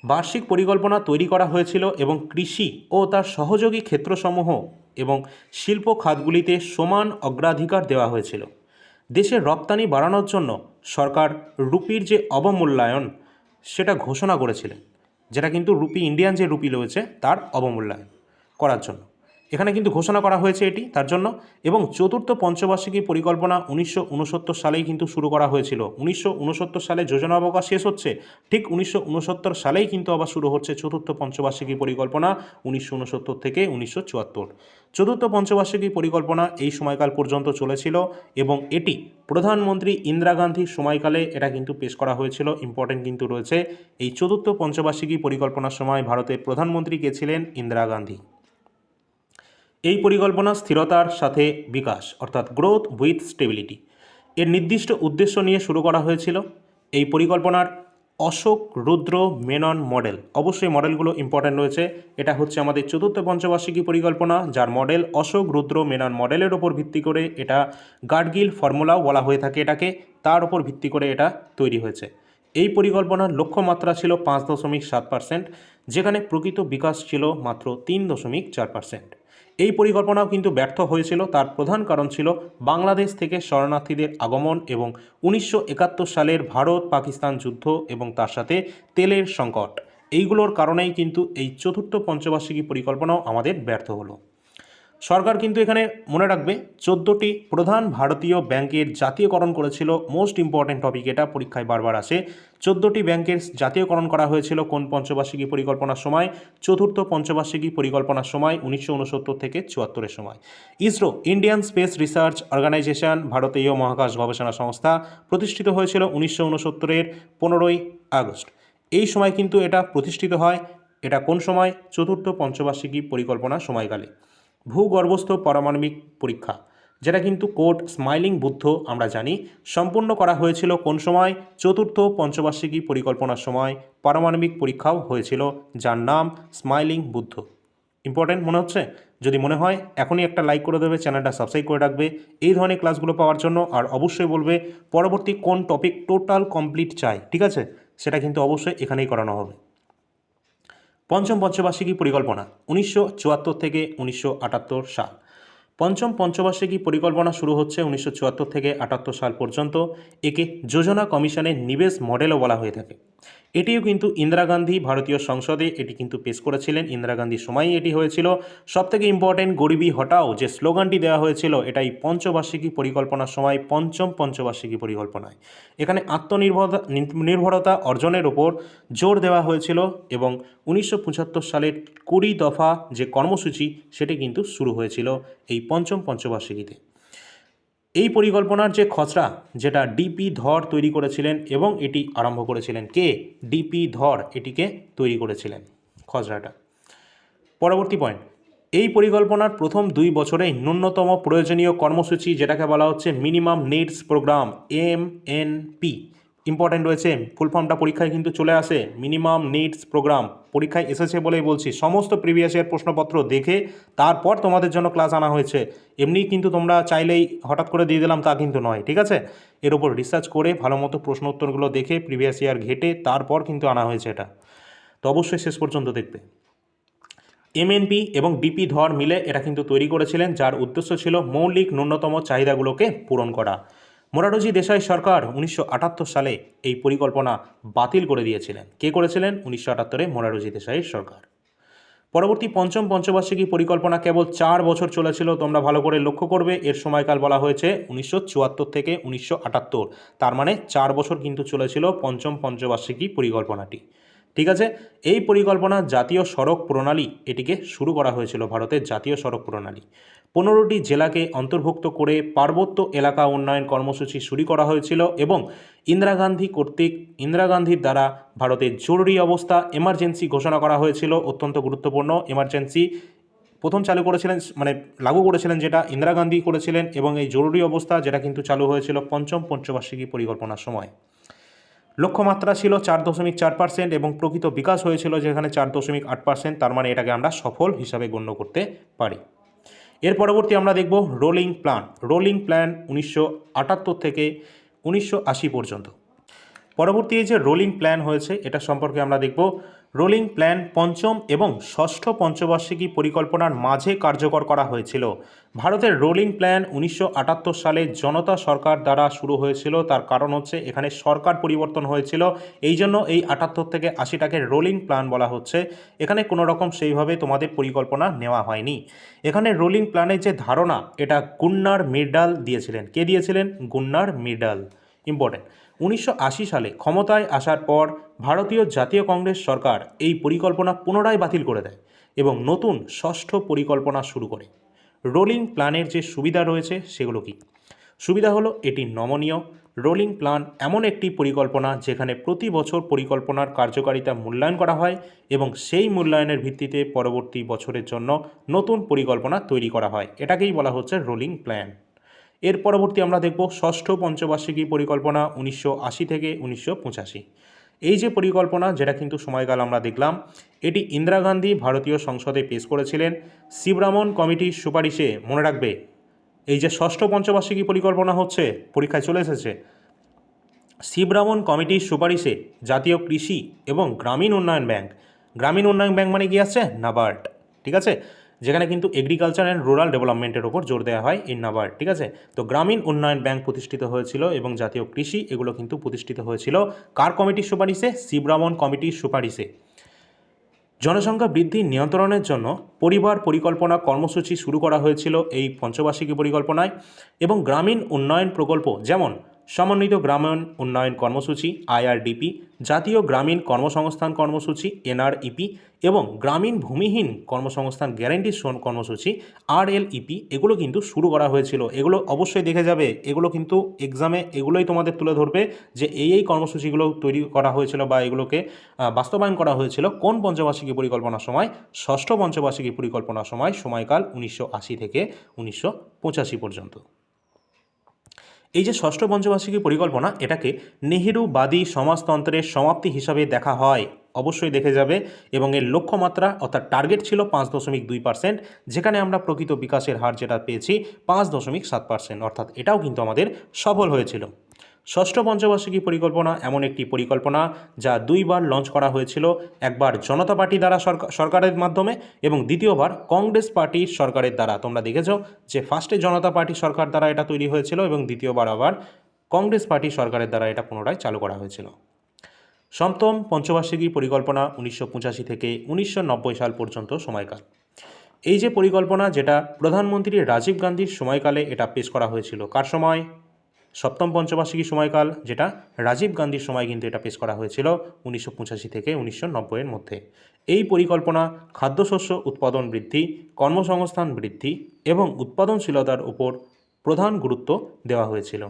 বার্ষিক পরিকল্পনা তৈরি করা হয়েছিল এবং কৃষি ও তার সহযোগী ক্ষেত্রসমূহ এবং শিল্প খাতগুলিতে সমান অগ্রাধিকার দেওয়া হয়েছিল। দেশের রপ্তানি বাড়ানোর জন্য সরকার রুপির যে অবমূল্যায়ন সেটা ঘোষণা করেছিলেন, যেটা কিন্তু রুপি, ইন্ডিয়ান যে রুপি রয়েছে তার অবমূল্যায়ন করার জন্য। এখানে কিন্তু ঘোষণা করা হয়েছে এটি তার জন্য। এবং চতুর্থ পঞ্চবার্ষিকী পরিকল্পনা 1969 সালেই কিন্তু শুরু করা হয়েছিল। 1969 সালে যোজনা অবকাশ শেষ হচ্ছে, ঠিক 1969 সালেই কিন্তু আবার শুরু হচ্ছে চতুর্থ পঞ্চবার্ষিকী পরিকল্পনা 1969 থেকে 1974। চতুর্থ পঞ্চবার্ষিকী পরিকল্পনা এই সময়কাল পর্যন্ত চলেছিল এবং এটি প্রধানমন্ত্রী ইন্দিরা গান্ধীর সময়কালে এটা কিন্তু পেশ করা হয়েছিল। ইম্পর্টেন্ট কিন্তু রয়েছে, এই চতুর্থ পঞ্চবার্ষিকী পরিকল্পনার সময় ভারতের প্রধানমন্ত্রী কে ছিলেন? ইন্দিরা গান্ধী। এই পরিকল্পনা স্থিরতার সাথে বিকাশ অর্থাৎ গ্রোথ উইথ স্টেবিলিটি এর নির্দিষ্ট উদ্দেশ্য নিয়ে শুরু করা হয়েছিল। এই পরিকল্পনার অশোক রুদ্র মেনন মডেল, অবশ্যই মডেলগুলো ইম্পর্ট্যান্ট রয়েছে। এটা হচ্ছে আমাদের চতুর্থ পঞ্চবার্ষিকী পরিকল্পনা, যার মডেল অশোক রুদ্র মেনন মডেলের ওপর ভিত্তি করে, এটা গাডগিল ফর্মুলাও বলা হয়ে থাকে এটাকে, তার ওপর ভিত্তি করে এটা তৈরি হয়েছে। এই পরিকল্পনার লক্ষ্যমাত্রা ছিল 5.7%, যেখানে প্রকৃত বিকাশ ছিল মাত্র 3.4%। এই পরিকল্পনাও কিন্তু ব্যর্থ হয়েছিল। তার প্রধান কারণ ছিল বাংলাদেশ থেকে শরণার্থীদের আগমন এবং 1971 সালের ভারত পাকিস্তান যুদ্ধ এবং তার সাথে তেলের সংকট। এইগুলোর কারণেই কিন্তু এই চতুর্থ পঞ্চবার্ষিকী পরিকল্পনাও আমাদের ব্যর্থ হলো। সরকার কিন্তু এখানে মনে রাখবে 14টি প্রধান ভারতীয় ব্যাংকের জাতীয়করণ করেছিল। মোস্ট ইম্পর্ট্যান্ট টপিক, এটা পরীক্ষায় বারবার আসে। 14টি ব্যাংকের জাতীয়করণ করা হয়েছিল কোন পঞ্চবার্ষিকী পরিকল্পনার সময়? চতুর্থ পঞ্চবার্ষিকী পরিকল্পনার সময়, 1969 থেকে 74-এর সময়। ISRO, Indian space research organisation, ভারতীয় মহাকাশ গবেষণা সংস্থা, প্রতিষ্ঠিত হয়েছিল 1969-এর 15ই আগস্ট। এই সময় কিন্তু এটা প্রতিষ্ঠিত হয়। এটা কোন সময়? চতুর্থ পঞ্চবার্ষিকী পরিকল্পনার সময়কালে। ভূগর্ভস্থ পারমাণবিক পরীক্ষা, যেটা কিন্তু কোড স্মাইলিং বুদ্ধ আমরা জানি, সম্পূর্ণ করা হয়েছিল কোন সময়? চতুর্থ পঞ্চবার্ষিকী পরিকল্পনার সময় পারমাণবিক পরীক্ষাও হয়েছিল, যার নাম স্মাইলিং বুদ্ধ। ইম্পর্টেন্ট মনে হচ্ছে? যদি মনে হয় এখনই একটা লাইক করে দেবে, চ্যানেলটা সাবস্ক্রাইব করে রাখবে এই ধরনের ক্লাসগুলো পাওয়ার জন্য। আর অবশ্যই বলবে পরবর্তী কোন টপিক টোটাল কমপ্লিট চাই, ঠিক আছে? সেটা কিন্তু অবশ্যই এখানেই করানো হবে। পঞ্চম পঞ্চবার্ষিকী পরিকল্পনা 1974 থেকে 1978 সাল। পঞ্চম পঞ্চবার্ষিকী পরিকল্পনা শুরু হচ্ছে 1974 থেকে 78 সাল পর্যন্ত। একে যোজনা কমিশনের নিবেশ মডেলও বলা হয়ে থাকে। এটিও কিন্তু ইন্দিরা গান্ধী ভারতীয় সংসদে এটি কিন্তু পেশ করেছিলেন। ইন্দিরা গান্ধীর সময়ই এটি হয়েছিল। সবথেকে ইম্পর্টেন্ট, গরিবি হটাও যে স্লোগানটি দেওয়া হয়েছিল, এটাই পঞ্চবার্ষিকী পরিকল্পনার সময় পঞ্চম পঞ্চবার্ষিকী পরিকল্পনায়। এখানে আত্মনির্ভরতা অর্জনের ওপর জোর দেওয়া হয়েছিল এবং 1975 সালের 20 দফা যে কর্মসূচি, সেটি কিন্তু শুরু হয়েছিল এই পঞ্চম পঞ্চবার্ষিকীতে। এই পরিকল্পনার যে খসড়া, যেটা ডিপি ধর তৈরি করেছিলেন এবং এটি আরম্ভ করেছিলেন কে? ডিপি ধর এটিকে তৈরি করেছিলেন খসড়াটা। পরবর্তী পয়েন্ট, এই পরিকল্পনার প্রথম 2 বছরেই ন্যূনতম প্রয়োজনীয় কর্মসূচি, যেটাকে বলা হচ্ছে minimum needs programme, MNP, important রয়েছে। ফুল ফর্মটা পরীক্ষায় কিন্তু চলে আসে, মিনিমাম নিডস প্রোগ্রাম পরীক্ষায় এসেছে বলেই বলছি। সমস্ত প্রিভিয়াস ইয়ার প্রশ্নপত্র দেখে তারপর তোমাদের জন্য ক্লাস আনা হয়েছে। এমনি কিন্তু তোমরা চাইলেই হঠাৎ করে দিয়ে দিলাম তা কিন্তু নয়, ঠিক আছে? এর ওপর রিসার্চ করে ভালো মতো প্রশ্ন উত্তরগুলো দেখে প্রিভিয়াস ইয়ার ঘেটে তারপর কিন্তু আনা হয়েছে এটা। তো অবশ্যই শেষ পর্যন্ত দেখবে। MNP এবং ডিপি ধর মিলে এটা কিন্তু তৈরি করেছিলেন, যার উদ্দেশ্য ছিল মৌলিক ন্যূনতম চাহিদাগুলোকে পূরণ করা। মোরারজি দেশাই সরকার 1978 সালে এই পরিকল্পনা বাতিল করে দিয়েছিলেন। কে করেছিলেন? 1978-এ মোরারজি দেশাইয়ের সরকার। পরবর্তী পঞ্চম পঞ্চবার্ষিকী পরিকল্পনা কেবল 4 বছর চলেছিল। তোমরা ভালো করে লক্ষ্য করবে, এর সময়কাল বলা হয়েছে 1974 থেকে 1978, তার মানে 4 বছর কিন্তু চলেছিল পঞ্চম পঞ্চবার্ষিকী পরিকল্পনাটি, ঠিক আছে? এই পরিকল্পনা জাতীয় সড়ক প্রণালী, এটিকে শুরু করা হয়েছিল ভারতের জাতীয় সড়ক প্রণালী। 15টি জেলাকে অন্তর্ভুক্ত করে পার্বত্য এলাকা উন্নয়ন কর্মসূচি শুরু করা হয়েছিল এবং ইন্দিরা গান্ধীর দ্বারা ভারতের জরুরি অবস্থা, এমার্জেন্সি ঘোষণা করা হয়েছিল। অত্যন্ত গুরুত্বপূর্ণ, এমার্জেন্সি প্রথম চালু করেছিলেন, মানে লাগু করেছিলেন, যেটা ইন্দিরা গান্ধী করেছিলেন। এবং এই জরুরি অবস্থা যেটা কিন্তু চালু হয়েছিল পঞ্চম পঞ্চবার্ষিকী পরিকল্পনার সময়। লক্ষ্যমাত্রা ছিল 4.4% এবং প্রকৃত বিকাশ হয়েছিল যেখানে 4.8%, তার মানে এটাকে আমরা সফল হিসাবে গণ্য করতে পারি। এর পরবর্তী আমরা দেখব রোলিং প্ল্যান। 1978 থেকে 1980 পর্যন্ত। পরবর্তী এই যে রোলিং প্ল্যান হয়েছে এটা সম্পর্কে আমরা দেখব। রোলিং প্ল্যান পঞ্চম এবং ষষ্ঠ পঞ্চবার্ষিকী পরিকল্পনার মাঝে কার্যকর করা হয়েছিল। ভারতের রোলিং প্ল্যান 1978 সালে জনতা সরকার দ্বারা শুরু হয়েছিল। তার কারণ হচ্ছে এখানে সরকার পরিবর্তন হয়েছিল, এই জন্য এই 78 থেকে 80টাকে রোলিং প্ল্যান বলা হচ্ছে। এখানে কোনো রকম সেইভাবে তোমাদের পরিকল্পনা নেওয়া হয়নি। এখানে রোলিং প্ল্যানের যে ধারণা এটা গুন্নার মির্ডাল দিয়েছিলেন। কে দিয়েছিলেন? গুন্নার মির্ডাল। ইম্পর্টেন্ট। 1980 সালে ক্ষমতায় আসার পর ভারতীয় জাতীয় কংগ্রেস সরকার এই পরিকল্পনা পুনরায় বাতিল করে দেয় এবং নতুন ষষ্ঠ পরিকল্পনা শুরু করে। রোলিং প্ল্যানের যে সুবিধা রয়েছে সেগুলো কি? সুবিধা হলো এটি নমনীয়। রোলিং প্ল্যান এমন একটি পরিকল্পনা যেখানে প্রতি বছর পরিকল্পনার কার্যকারিতা মূল্যায়ন করা হয় এবং সেই মূল্যায়নের ভিত্তিতে পরবর্তী বছরের জন্য নতুন পরিকল্পনা তৈরি করা হয়। এটাকেই বলা হচ্ছে রোলিং প্ল্যান। এর পরবর্তী আমরা দেখব ষষ্ঠ পঞ্চবার্ষিকী পরিকল্পনা 1980 থেকে 1985। এই যে পরিকল্পনা, যেটা কিন্তু সময়কাল আমরা দেখলাম, এটি ইন্দিরা গান্ধী ভারতীয় সংসদে পেশ করেছিলেন শিবরামন কমিটির সুপারিশে। মনে রাখবে এই যে ষষ্ঠ পঞ্চবার্ষিকী পরিকল্পনা হচ্ছে, পরীক্ষায় চলে এসেছে, শিবরামন কমিটির সুপারিশে জাতীয় কৃষি এবং গ্রামীণ উন্নয়ন ব্যাংক, গ্রামীণ উন্নয়ন ব্যাংক মানে কি আছে? নাবার্ড, ঠিক আছে, যেখানে কিন্তু এগ্রিকালচার অ্যান্ড রুরাল ডেভেলপমেন্টের ওপর জোর দেওয়া হয় এই নাবার্ড, ঠিক আছে। তো গ্রামীণ উন্নয়ন ব্যাংক প্রতিষ্ঠিত হয়েছিল এবং জাতীয় কৃষি এগুলো কিন্তু প্রতিষ্ঠিত হয়েছিল কার কমিটির সুপারিশে? শিবরামন কমিটির সুপারিশে। জনসংখ্যা বৃদ্ধি নিয়ন্ত্রণের জন্য পরিবার পরিকল্পনা কর্মসূচি শুরু করা হয়েছিল এই পঞ্চবার্ষিকী পরিকল্পনায় এবং গ্রামীণ উন্নয়ন প্রকল্প যেমন সমন্বিত গ্রামীণ উন্নয়ন কর্মসূচি আইআরডিপি, জাতীয় গ্রামীণ কর্মসংস্থান কর্মসূচি এনআরইপি এবং গ্রামীণ ভূমিহীন কর্মসংস্থান গ্যারান্টি কর্মসূচি আরএলইপি এগুলো কিন্তু শুরু করা হয়েছিল। এগুলো অবশ্যই দেখে যাবে, এগুলো কিন্তু এক্সামে এগুলোই তোমাদের তুলে ধরবে যে এই কর্মসূচিগুলো তৈরি করা হয়েছিল বা এগুলোকে বাস্তবায়ন করা হয়েছিল কোন পঞ্চবার্ষিকী পরিকল্পনার সময়? ষষ্ঠ পঞ্চবার্ষিকী পরিকল্পনার সময়, সময়কাল 1980 থেকে 1985 পর্যন্ত। এই যে ষষ্ঠ পঞ্চবার্ষিকী পরিকল্পনা এটাকে নেহেরুবাদী সমাজতন্ত্রের সমাপ্তি হিসাবে দেখা হয়, অবশ্যই দেখে যাবে, এবং এর লক্ষ্যমাত্রা অর্থাৎ টার্গেট ছিল 5.2%, যেখানে আমরা প্রকৃত বিকাশের হার যেটা পেয়েছি 5.7%, অর্থাৎ এটাও কিন্তু আমাদের সফল হয়েছিল। ষষ্ঠ পঞ্চবার্ষিকী পরিকল্পনা এমন একটি পরিকল্পনা যা দুইবার লঞ্চ করা হয়েছিল, একবার জনতা পার্টি দ্বারা সরকারের মাধ্যমে এবং দ্বিতীয়বার কংগ্রেস পার্টির সরকারের দ্বারা। তোমরা দেখেছ যে ফার্স্টে জনতা পার্টি সরকার দ্বারা এটা তৈরি হয়েছিল এবং দ্বিতীয়বার আবার কংগ্রেস পার্টি সরকারের দ্বারা এটা পুনরায় চালু করা হয়েছিল। সপ্তম পঞ্চবার্ষিকী পরিকল্পনা 1985 থেকে 1990 সাল পর্যন্ত সময়কাল। এই যে পরিকল্পনা যেটা প্রধানমন্ত্রী রাজীব গান্ধীর সময়কালে এটা পেশ করা হয়েছিল। কার সময়? সপ্তম পঞ্চবার্ষিকী সময়কাল যেটা রাজীব গান্ধীর সময় কিন্তু এটা পেশ করা হয়েছিল 1985 থেকে 1990-এর মধ্যে। এই পরিকল্পনা খাদ্যশস্য উৎপাদন বৃদ্ধি, কর্মসংস্থান বৃদ্ধি এবং উৎপাদনশীলতার উপর প্রধান গুরুত্ব দেওয়া হয়েছিল।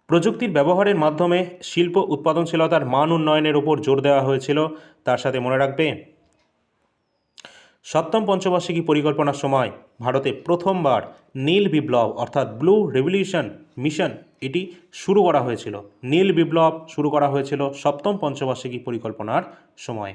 প্রযুক্তির ব্যবহারের মাধ্যমে শিল্প উৎপাদনশীলতার মান উন্নয়নের উপর জোর দেওয়া হয়েছিল। তার সাথে মনে রাখবে সপ্তম পঞ্চবার্ষিকী পরিকল্পনার সময় ভারতে প্রথমবার নীল বিপ্লব অর্থাৎ ব্লু রেভলিউশন মিশন এটি শুরু করা হয়েছিল। নীল বিপ্লব শুরু করা হয়েছিল সপ্তম পঞ্চবার্ষিকী পরিকল্পনার সময়।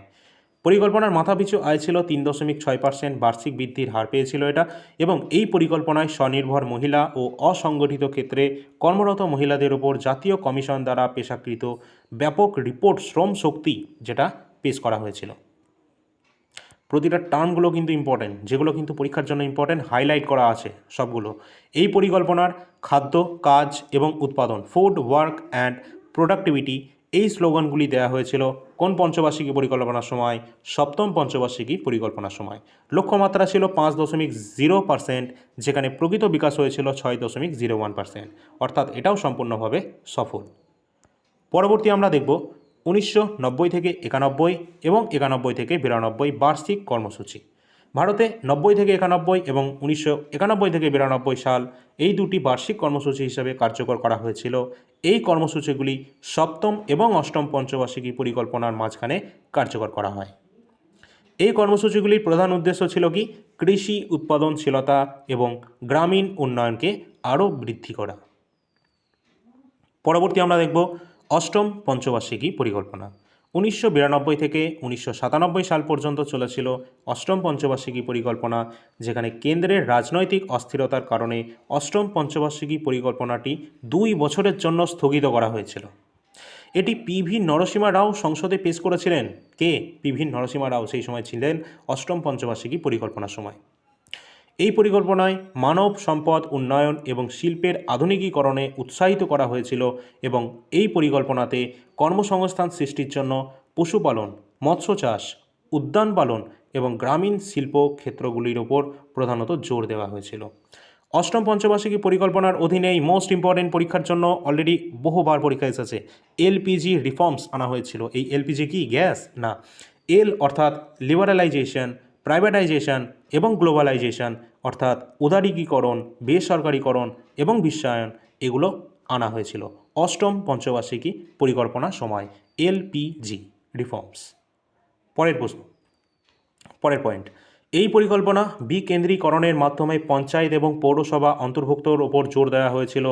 পরিকল্পনার মাথাপিছু আয় ছিল 3.6%, বার্ষিক বৃদ্ধির হার পেয়েছিল এটা, এবং এই পরিকল্পনায় স্বনির্ভর মহিলা ও অসংগঠিত ক্ষেত্রে কর্মরত মহিলাদের ওপর জাতীয় কমিশন দ্বারা পেশাকৃত ব্যাপক রিপোর্ট শ্রম শক্তি যেটা পেশ করা হয়েছিল। প্রতিটা টার্মগুলো কিন্তু ইম্পর্টেন্ট, যেগুলো কিন্তু পরীক্ষার জন্য ইম্পর্টেন্ট, হাইলাইট করা আছে সবগুলো। এই পরিকল্পনার খাদ্য, কাজ এবং উৎপাদন, ফুড ওয়ার্ক অ্যান্ড প্রোডাক্টিভিটি, এই স্লোগানগুলি দেওয়া হয়েছিল কোন পঞ্চবার্ষিকী পরিকল্পনার সময়? সপ্তম পঞ্চবার্ষিকী পরিকল্পনার সময়। লক্ষ্যমাত্রা ছিল 5.0%, যেখানে প্রকৃত বিকাশ হয়েছিল 6.01%, অর্থাৎ এটাও সম্পূর্ণভাবে সফল। পরবর্তী আমরা দেখব 1990 থেকে 91 এবং 91 থেকে 92 বার্ষিক কর্মসূচি। ভারতে 90 থেকে 91 এবং 1991 থেকে 92 সাল এই দুটি বার্ষিক কর্মসূচি হিসাবে কার্যকর করা হয়েছিল। এই কর্মসূচিগুলি সপ্তম এবং অষ্টম পঞ্চবার্ষিকী পরিকল্পনার মাঝখানে কার্যকর করা হয়। এই কর্মসূচিগুলির প্রধান উদ্দেশ্য ছিল কি? কৃষি উৎপাদনশীলতা এবং গ্রামীণ উন্নয়নকে আরও বৃদ্ধি করা। পরবর্তী আমরা দেখব অষ্টম পঞ্চবার্ষিকী পরিকল্পনা। 1992 থেকে 1997 সাল পর্যন্ত চলেছিল অষ্টম পঞ্চবার্ষিকী পরিকল্পনা, যেখানে কেন্দ্রের রাজনৈতিক অস্থিরতার কারণে অষ্টম পঞ্চবার্ষিকী পরিকল্পনাটি 2 বছরের জন্য স্থগিত করা হয়েছিল। এটি পিভি নরসিমা রাও সংসদে পেশ করেছিলেন। কে? পিভি নরসিমা রাও সেই সময় ছিলেন অষ্টম পঞ্চবার্ষিকী পরিকল্পনার সময়। এই পরিকল্পনায় মানব সম্পদ উন্নয়ন এবং শিল্পের আধুনিকীকরণে উৎসাহিত করা হয়েছিল এবং এই পরিকল্পনাতে কর্মসংস্থান সৃষ্টির জন্য পশুপালন, মৎস্য চাষ, উদ্যান পালন এবং গ্রামীণ শিল্প ক্ষেত্রগুলির ওপর প্রধানত জোর দেওয়া হয়েছিল। অষ্টম পঞ্চবার্ষিকী পরিকল্পনার অধীনে এই মোস্ট ইম্পর্টেন্ট পরীক্ষার জন্য অলরেডি বহুবার পরীক্ষা এসেছে। এলপিজি রিফর্মস আনা হয়েছিল। এই এলপিজি কি গ্যাস? না। এল অর্থাৎ লিবারালাইজেশন, প্রাইভেটাইজেশন এবং গ্লোবালাইজেশন অর্থাৎ উদারীকরণ, বেসরকারীকরণ এবং বিশ্বায়ন, এগুলো আনা হয়েছিল অষ্টম পঞ্চবার্ষিকী পরিকল্পনার সময়। LPG reforms. পরের পয়েন্ট, এই পরিকল্পনা বিকেন্দ্রীকরণের মাধ্যমে পঞ্চায়েত এবং পৌরসভা অন্তর্ভুক্তর ওপর জোর দেওয়া হয়েছিল।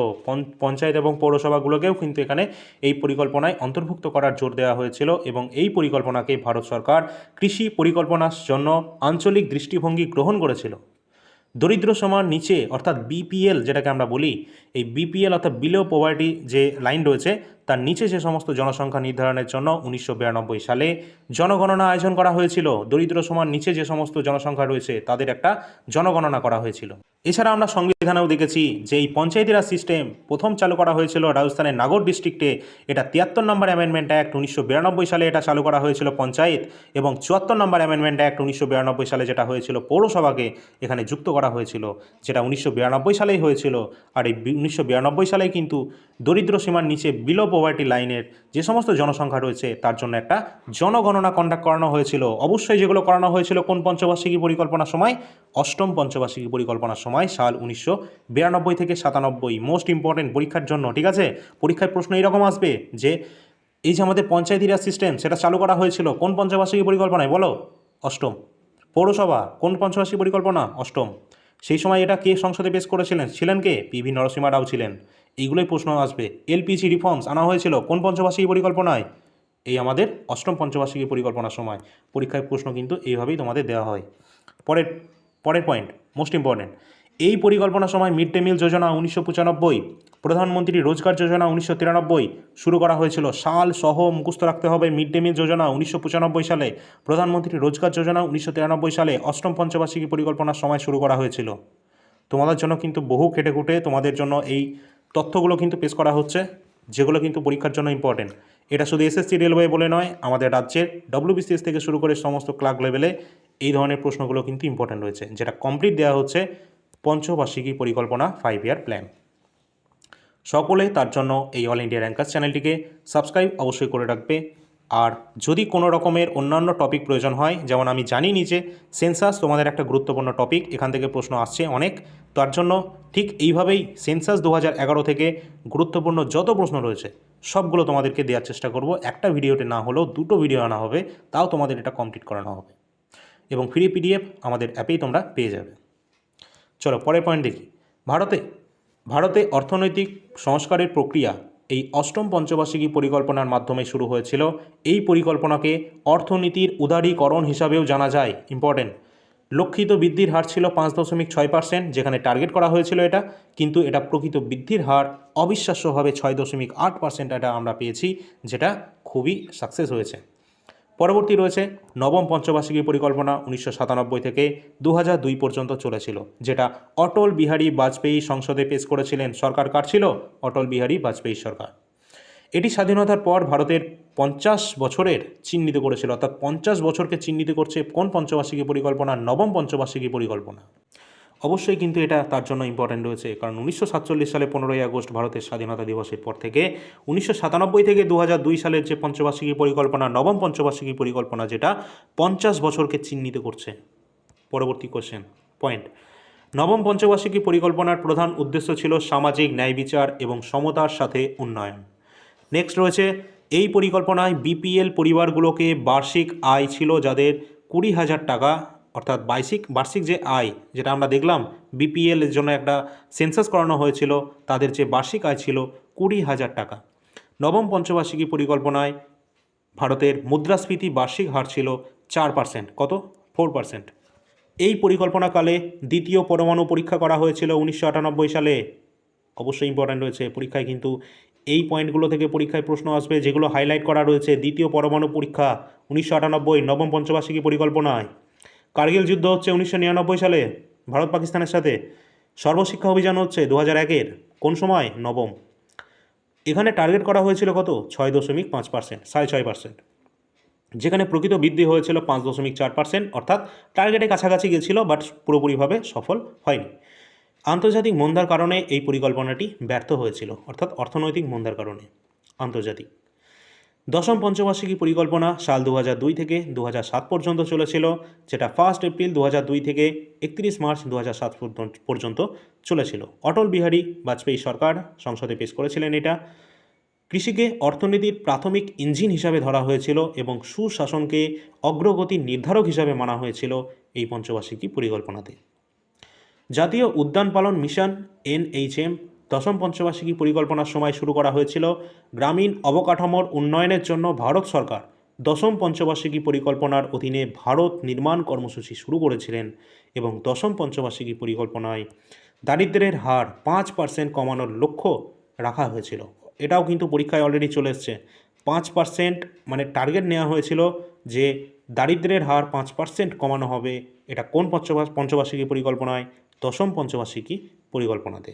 পঞ্চায়েত এবং পৌরসভাগুলোকেও কিন্তু এখানে এই পরিকল্পনায় অন্তর্ভুক্ত করার জোর দেওয়া হয়েছিল এবং এই পরিকল্পনাকে ভারত সরকার কৃষি পরিকল্পনার জন্য আঞ্চলিক দৃষ্টিভঙ্গি গ্রহণ করেছিল। দরিদ্র সীমার নিচে অর্থাৎ বিপিএল যেটাকে আমরা বলি, এই বিপিএল অর্থাৎ বিলো পভার্টি যে লাইন রয়েছে তার নিচে যে সমস্ত জনসংখ্যা নির্ধারণের জন্য 1992 সালে জনগণনা আয়োজন করা হয়েছিল। দরিদ্র সীমার নিচে যে সমস্ত জনসংখ্যা রয়েছে তাদের একটা জনগণনা করা হয়েছিল। এছাড়া আমরা সংবিধানেও দেখেছি যে এই পঞ্চায়েতি রাজ সিস্টেম প্রথম চালু করা হয়েছিল রাজস্থানের নাগর ডিস্ট্রিক্টে। এটা 73 নম্বর অ্যামেন্ডমেন্ট অ্যাক্ট 1992 সালে এটা চালু করা হয়েছিল পঞ্চায়েত, এবং 74 নম্বর অ্যামেন্ডমেন্ট অ্যাক্ট 1992 সালে যেটা হয়েছিল পৌরসভাকে এখানে যুক্ত করা হয়েছিল, যেটা 1992 সালেই হয়েছিল। আর এই 1992 সালেই কিন্তু দরিদ্র সীমার নিচে বিলো পভার্টি লাইনের যে সমস্ত জনসংখ্যা রয়েছে তার জন্য একটা জনগণনা কন্ডাক্ট করানো হয়েছিল। অবশ্যই যেগুলো করানো হয়েছিল কোন পঞ্চবার্ষিকী পরিকল্পনার সময়? অষ্টম পঞ্চবার্ষিকী পরিকল্পনার সময়, সাল 1992 থেকে 97। মোস্ট ইম্পর্টেন্ট পরীক্ষার জন্য, ঠিক আছে? পরীক্ষায় প্রশ্ন এরকম আসবে যে এই যে আমাদের পঞ্চায়েতি রাজ সিস্টেম সেটা চালু করা হয়েছিল কোন পঞ্চবার্ষিকী পরিকল্পনায়? বলো। অষ্টম। পৌরসভা কোন পঞ্চবার্ষিকী পরিকল্পনা? অষ্টম। সেই সময় এটা কে সংসদে পেশ করেছিলেন? ছিলেন কে? পিভি নরসিমা রাও ছিলেন। এইগুলোই প্রশ্ন আসবে। এলপিজি রিফর্মস আনা হয়েছিল কোন পঞ্চবার্ষিকী পরিকল্পনায়? এই আমাদের অষ্টম পঞ্চবার্ষিকী পরিকল্পনার সময়। পরীক্ষায় প্রশ্ন কিন্তু এইভাবেই তোমাদের দেওয়া হয়। পরের পয়েন্ট, মোস্ট ইম্পর্টেন্ট, এই পরিকল্পনার সময় মিড ডে মিল যোজনা 1995, প্রধানমন্ত্রী রোজগার যোজনা 1993 শুরু করা হয়েছিল। সাল সহ মুখস্থ রাখতে হবে। মিড ডে মিল যোজনা 1995 সালে, প্রধানমন্ত্রী রোজগার যোজনা 1993 সালে অষ্টম পঞ্চবার্ষিকী পরিকল্পনার সময় শুরু করা হয়েছিল। তোমাদের জন্য কিন্তু বহু খেটেখুটে তোমাদের জন্য এই তথ্যগুলো কিন্তু পেশ করা হচ্ছে, যেগুলো কিন্তু পরীক্ষার জন্য ইম্পর্টেন্ট। এটা শুধু এসএসসি রেলওয়ে বলে নয়, আমাদের রাজ্যের ডব্লিউবিসিএস থেকে শুরু করে সমস্ত ক্লার্ক লেভেলে এই ধরনের প্রশ্নগুলো কিন্তু ইম্পর্টেন্ট রয়েছে, যেটা কমপ্লিট দেওয়া হচ্ছে পঞ্চবার্ষিকী পরিকল্পনা 5 ইয়ার প্ল্যান। সকলে তার জন্য এই অল ইন্ডিয়া র্যাঙ্কার্স চ্যানেলটিকে সাবস্ক্রাইব অবশ্যই করে রাখবে। আর যদি কোনো রকমের অন্যান্য টপিক প্রয়োজন হয়, যেমন আমি জানি যে সেন্সাস তোমাদের একটা গুরুত্বপূর্ণ টপিক, এখান থেকে প্রশ্ন আসছে অনেক, তার জন্য ঠিক এইভাবেই সেন্সাস 2011 থেকে গুরুত্বপূর্ণ যত প্রশ্ন রয়েছে সবগুলো তোমাদেরকে দেওয়ার চেষ্টা করব। একটা ভিডিওতে না হলেও দুটো ভিডিও আনা হবে, তাও তোমাদের এটা কমপ্লিট করানো হবে এবং ফ্রি পিডিএফ আমাদের অ্যাপেই তোমরা পেয়ে যাবে। চলো পরের পয়েন্ট দেখি। ভারতে অর্থনৈতিক সংস্কারের প্রক্রিয়া এই অষ্টম পঞ্চবার্ষিকী পরিকল্পনার মাধ্যমে শুরু হয়েছিল। এই পরিকল্পনাকে অর্থনীতির উদারীকরণ হিসাবেও জানা যায়। ইম্পর্টেন্ট, লক্ষিত বৃদ্ধির হার ছিল 5.6%, যেখানে টার্গেট করা হয়েছিল এটা, কিন্তু এটা প্রকৃত বৃদ্ধির হার অবিশ্বাস্যভাবে 6.8% এটা আমরা পেয়েছি, যেটা খুবই সাকসেস হয়েছে। পরবর্তী রয়েছে নবম পঞ্চবার্ষিকী পরিকল্পনা 1997 থেকে 2002 পর্যন্ত চলেছিল, যেটা অটল বিহারী বাজপেয়ী সংসদে পেশ করেছিলেন। সরকার কার ছিল? অটল বিহারী বাজপেয়ী সরকার। এটি স্বাধীনতার পর ভারতের 50 বছরের চিহ্নিত করেছিল, অর্থাৎ 50 বছরকে চিহ্নিত করছে কোন পঞ্চবার্ষিকী পরিকল্পনা? নবম পঞ্চবার্ষিকী পরিকল্পনা। অবশ্যই কিন্তু এটা তার জন্য ইম্পর্টেন্ট রয়েছে, কারণ 1947 সালে 15ই আগস্ট ভারতের স্বাধীনতা দিবসের পর থেকে 1997 থেকে 2002 সালের যে পঞ্চবার্ষিকী পরিকল্পনা, নবম পঞ্চবার্ষিকী পরিকল্পনা, যেটা 50 বছরকে চিহ্নিত করছে। পরবর্তী পয়েন্ট, নবম পঞ্চবার্ষিকী পরিকল্পনার প্রধান উদ্দেশ্য ছিল সামাজিক ন্যায় বিচার এবং সমতার সাথে উন্নয়ন। নেক্সট রয়েছে, এই পরিকল্পনায় বিপিএল পরিবারগুলোকে বার্ষিক আয় ছিল যাদের 20,000 টাকা, অর্থাৎ বার্ষিক যে আয়, যেটা আমরা দেখলাম বিপিএল এর জন্য একটা সেন্সাস করানো হয়েছিল, তাদের যে বার্ষিক আয় ছিল 20,000 টাকা। নবম পঞ্চবার্ষিকী পরিকল্পনায় ভারতের মুদ্রাস্ফীতি বার্ষিক হার ছিল 4%। কত? 4%। এই পরিকল্পনাকালে দ্বিতীয় পরমাণু পরীক্ষা করা হয়েছিল 1998 সালে। অবশ্যই ইম্পর্ট্যান্ট রয়েছে, পরীক্ষায় কিন্তু এই পয়েন্টগুলো থেকে পরীক্ষায় প্রশ্ন আসবে, যেগুলো হাইলাইট করা রয়েছে। দ্বিতীয় পরমাণু পরীক্ষা 1998, নবম পঞ্চবার্ষিকী পরিকল্পনায়। কার্গিল যুদ্ধ হচ্ছে 1999 সালে ভারত পাকিস্তানের সাথে। সর্বশিক্ষা অভিযান হচ্ছে 2001-এর, কোন সময়? নবম। এখানে টার্গেট করা হয়েছিল কত? 6.5%, 6.5%, যেখানে প্রকৃত বৃদ্ধি হয়েছিল 5.4%, অর্থাৎ টার্গেটে কাছাকাছি গেছিল, বাট পুরোপুরিভাবে সফল হয়নি। আন্তর্জাতিক মন্দার কারণে এই পরিকল্পনাটি ব্যর্থ হয়েছিল, অর্থাৎ অর্থনৈতিক মন্দার কারণে আন্তর্জাতিক। দশম পঞ্চবার্ষিকী পরিকল্পনা সাল 2002 থেকে 2007 পর্যন্ত চলেছিল, যেটা 1 এপ্রিল 2002 থেকে 31 মার্চ 2007 পর্যন্ত চলেছিল। অটল বিহারী বাজপেয়ী সরকার সংসদে পেশ করেছিলেন এটা। কৃষিকে অর্থনীতির প্রাথমিক ইঞ্জিন হিসাবে ধরা হয়েছিল এবং সুশাসনকে অগ্রগতির নির্ধারক হিসাবে মানা হয়েছিল এই পঞ্চবার্ষিকী পরিকল্পনাতে। জাতীয় উদ্যান পালন মিশন NHM দশম পঞ্চবার্ষিকী পরিকল্পনার সময় শুরু করা হয়েছিল। গ্রামীণ অবকাঠামোর উন্নয়নের জন্য ভারত সরকার দশম পঞ্চবার্ষিকী পরিকল্পনার অধীনে ভারত নির্মাণ কর্মসূচি শুরু করেছিলেন এবং দশম পঞ্চবার্ষিকী পরিকল্পনায় দারিদ্র্যের হার 5% কমানোর লক্ষ্য রাখা হয়েছিল। এটাও কিন্তু পরীক্ষায় অলরেডি চলে এসছে। 5% মানে টার্গেট নেওয়া হয়েছিল যে দারিদ্র্যের হার 5% কমানো হবে। এটা কোন পঞ্চবার্ষিকী পরিকল্পনায়? দশম পঞ্চবার্ষিকী পরিকল্পনাতে।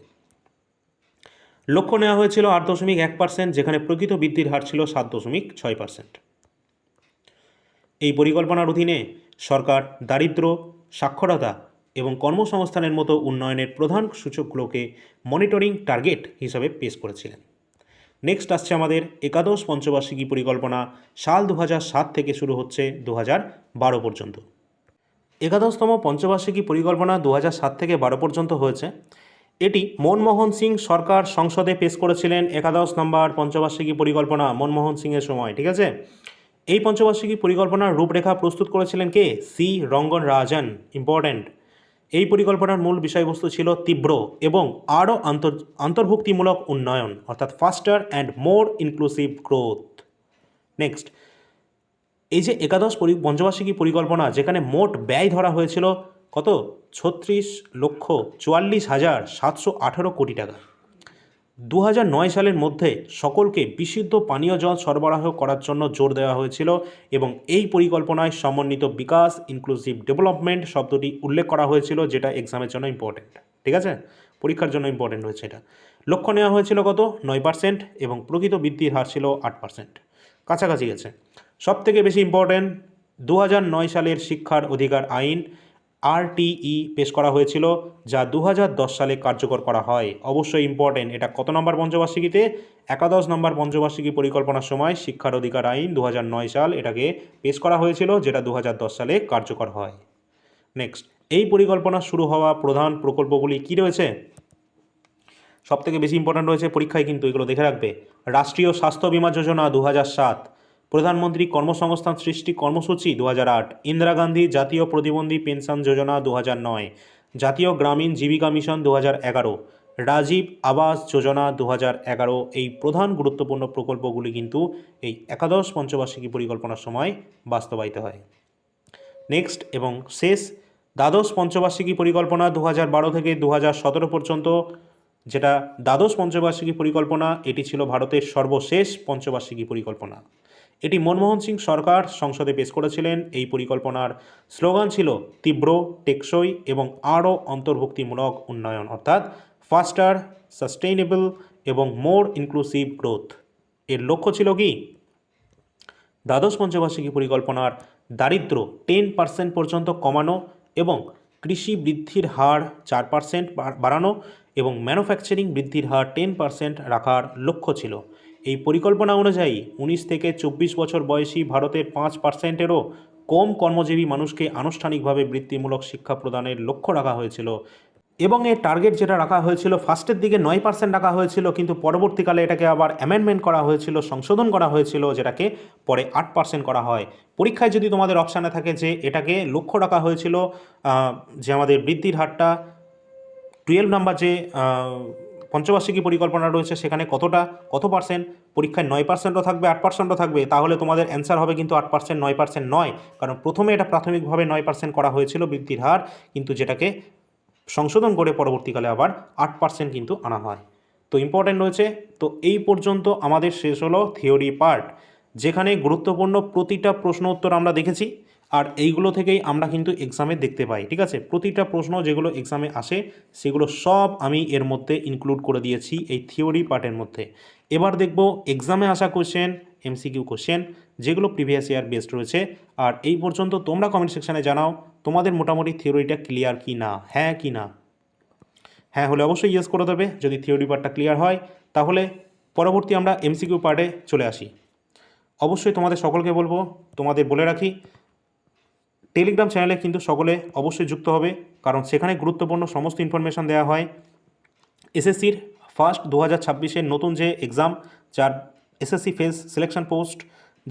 লক্ষ্য নেওয়া হয়েছিল 8.1%, যেখানে প্রকৃত বৃদ্ধির হার ছিল 7.6%। এই পরিকল্পনার অধীনে সরকার দারিদ্র্য, সাক্ষরতা এবং কর্মসংস্থানের মতো উন্নয়নের প্রধান সূচকগুলোকে মনিটরিং টার্গেট হিসাবে পেশ করেছিলেন। নেক্সট আসছে আমাদের একাদশ পঞ্চবার্ষিকী পরিকল্পনা, সাল 2007 থেকে শুরু হচ্ছে 2012 পর্যন্ত। একাদশতম পঞ্চবার্ষিকী পরিকল্পনা 2007 থেকে 12 পর্যন্ত হয়েছে। এটি মনমোহন সিং সরকার সংসদে পেশ করেছিলেন। একাদশ নম্বর পঞ্চবার্ষিকী পরিকল্পনা মনমোহন সিংয়ের সময়, ঠিক আছে। এই পঞ্চবার্ষিকী পরিকল্পনার রূপরেখা প্রস্তুত করেছিলেন কে? সি রঙ্গন রাজন, ইম্পর্ট্যান্ট। এই পরিকল্পনার মূল বিষয়বস্তু ছিল তীব্র এবং আরও অন্তর্ভুক্তিমূলক উন্নয়ন, অর্থাৎ ফাস্টার and more inclusive growth. Next, এই যে একাদশ পঞ্চবার্ষিকী পরিকল্পনা, যেখানে মোট ব্যয় ধরা হয়েছিল কত? 36,44,718 কোটি টাকা। 2009 সালের মধ্যে সকলকে বিশুদ্ধ পানীয় জল সরবরাহ করার জন্য জোর দেওয়া হয়েছিল এবং এই পরিকল্পনায় সমন্বিত বিকাশ, ইনক্লুসিভ ডেভেলপমেন্ট শব্দটি উল্লেখ করা হয়েছিল, যেটা এক্সামের জন্য ইম্পর্টেন্ট, ঠিক আছে, পরীক্ষার জন্য ইম্পর্টেন্ট হয়েছে এটা। লক্ষ্য নেওয়া হয়েছিল কত? 9% এবং প্রকৃত বৃদ্ধির হার ছিল 8%, কাছাকাছি গেছে। সবথেকে বেশি ইম্পর্টেন্ট, 2009 সালের শিক্ষার অধিকার আইন RTE পেশ করা হয়েছিল, যা 2010 সালে কার্যকর করা হয়। অবশ্যই ইম্পর্টেন্ট, এটা কত নম্বর পঞ্চবার্ষিকীতে? একাদশ নম্বর পঞ্চবার্ষিকী পরিকল্পনার সময় শিক্ষার অধিকার আইন 2009 সাল এটাকে পেশ করা হয়েছিল, যেটা 2010 সালে কার্যকর হয়। নেক্সট, এই পরিকল্পনা শুরু হওয়া প্রধান প্রকল্পগুলি কি রয়েছে? সবথেকে বেশি ইম্পর্টেন্ট রয়েছে পরীক্ষায়, কিন্তু এগুলো দেখে রাখবে। রাষ্ট্রীয় স্বাস্থ্য বীমা যোজনা 2007, প্রধানমন্ত্রী কর্মসংস্থান সৃষ্টি কর্মসূচি 2008, ইন্দিরা গান্ধী জাতীয় প্রতিবন্ধী পেনশন যোজনা 2009, জাতীয় গ্রামীণ জীবিকা মিশন 2011, রাজীব আবাস যোজনা 2011। এই প্রধান গুরুত্বপূর্ণ প্রকল্পগুলি কিন্তু এই একাদশ পঞ্চবার্ষিকী পরিকল্পনার সময় বাস্তবায়িত হয়। নেক্সট এবং শেষ, দ্বাদশ পঞ্চবার্ষিকী পরিকল্পনা 2012 থেকে 2017 পর্যন্ত, যেটা দ্বাদশ পঞ্চবার্ষিকী পরিকল্পনা, এটি ছিল ভারতের সর্বশেষ পঞ্চবার্ষিকী পরিকল্পনা। এটি মনমোহন সিং সরকার সংসদে পেশ করেছিলেন। এই পরিকল্পনার স্লোগান ছিল তীব্র, টেকসই এবং আরও অন্তর্ভুক্তিমূলক উন্নয়ন, অর্থাৎ ফাস্টার, সাস্টেইনেবল এবং মোর ইনক্লুসিভ গ্রোথ। এর লক্ষ্য ছিল কি? দ্বাদশ পঞ্চবার্ষিকী পরিকল্পনার দারিদ্র্য 10% পর্যন্ত কমানো এবং কৃষি বৃদ্ধির হার 4% বাড়ানো এবং ম্যানুফ্যাকচারিং বৃদ্ধির হার 10% রাখার লক্ষ্য ছিল। এই পরিকল্পনা অনুযায়ী 19 থেকে 24 বছর বয়সী ভারতের 5%-এরও কম কর্মজীবী মানুষকে আনুষ্ঠানিকভাবে বৃত্তিমূলক শিক্ষা প্রদানের লক্ষ্য রাখা হয়েছিল এবং এর টার্গেট যেটা রাখা হয়েছিল, ফার্স্টের দিকে 9% রাখা হয়েছিল, কিন্তু পরবর্তীকালে এটাকে আবার অ্যামেন্ডমেন্ট করা হয়েছিল, সংশোধন করা হয়েছিল, যেটাকে পরে 8% করা হয়। পরীক্ষায় যদি তোমাদের অপশানে থাকে যে এটাকে লক্ষ্য রাখা হয়েছিল যে আমাদের বৃদ্ধির হারটা 12 নাম্বার যে পঞ্চবার্ষিকী পরিকল্পনা রয়েছে সেখানে কত পার্সেন্ট, পরীক্ষায় 9%ও থাকবে, 8%ও থাকবে, তাহলে তোমাদের অ্যান্সার হবে কিন্তু 8%, 9% নয়, কারণ প্রথমে এটা প্রাথমিকভাবে 9% করা হয়েছিল বৃদ্ধির হার, কিন্তু যেটাকে সংশোধন করে পরবর্তীকালে আবার 8% কিন্তু আনা হয়। তো ইম্পর্ট্যান্ট রয়েছে। তো এই পর্যন্ত আমাদের শেষ হলো থিওরি পার্ট, যেখানে গুরুত্বপূর্ণ প্রতিটা প্রশ্ন উত্তর আমরা দেখেছি, আর এইগুলো থেকেই আমরা কিন্তু এক্সামে দেখতে পাই। ঠিক আছে, প্রতিটা প্রশ্ন যেগুলো এক্সামে আসে সেগুলো সব আমি এর মধ্যে ইনক্লুড করে দিয়েছি এই থিওরি পার্টের মধ্যে। এবার দেখব এক্সামে আসা কোশ্চেন, এমসিকিউ কোশ্চেন, যেগুলো প্রিভিয়াস ইয়ার বেসড রয়েছে। আর এই পর্যন্ত তোমরা কমেন্ট সেকশানে জানাও তোমাদের মোটামুটি থিওরিটা ক্লিয়ার কি না, হ্যাঁ কি না। হ্যাঁ হলে অবশ্যই ইয়েস করে দেবে। যদি থিওরি পার্টটা ক্লিয়ার হয় তাহলে পরবর্তী আমরা এমসিকিউ পার্টে চলে আসি। অবশ্যই তোমাদের সকলকে বলবো, তোমাদের বলে রাখি, টেলিগ্রাম চ্যানেলে কিন্তু সকলে অবশ্যই যুক্ত হবে, কারণ সেখানে গুরুত্বপূর্ণ সমস্ত ইনফরমেশান দেওয়া হয়। এসএসসির ফার্স্ট 2026-এর নতুন যে এক্সাম, যার এসএসসি ফেজ সিলেকশন পোস্ট,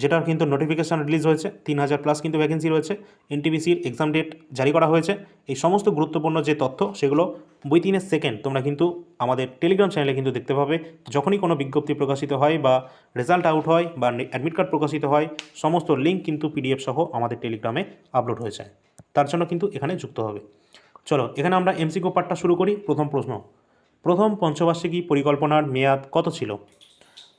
যেটার কিন্তু নোটিফিকেশান রিলিজ হয়েছে, 3000+ কিন্তু ভ্যাকেন্সি রয়েছে, এনটিপিসির এক্সাম ডেট জারি করা হয়েছে। এই সমস্ত গুরুত্বপূর্ণ যে তথ্য সেগুলো উইথিন সেকেন্ড তোমরা কিন্তু আমাদের টেলিগ্রাম চ্যানেলে কিন্তু দেখতে পাবে। যখনই কোনো বিজ্ঞপ্তি প্রকাশিত হয় বা রেজাল্ট আউট হয় বা অ্যাডমিট কার্ড প্রকাশিত হয়, সমস্ত লিঙ্ক কিন্তু পিডিএফ সহ আমাদের টেলিগ্রামে আপলোড হয়ে যায়। তার জন্য কিন্তু এখানে যুক্ত হবে। চলো এখানে আমরা এমসিকিউ পার্টটা শুরু করি। প্রথম প্রশ্ন, প্রথম পঞ্চবার্ষিকী পরিকল্পনার মেয়াদ কত ছিল?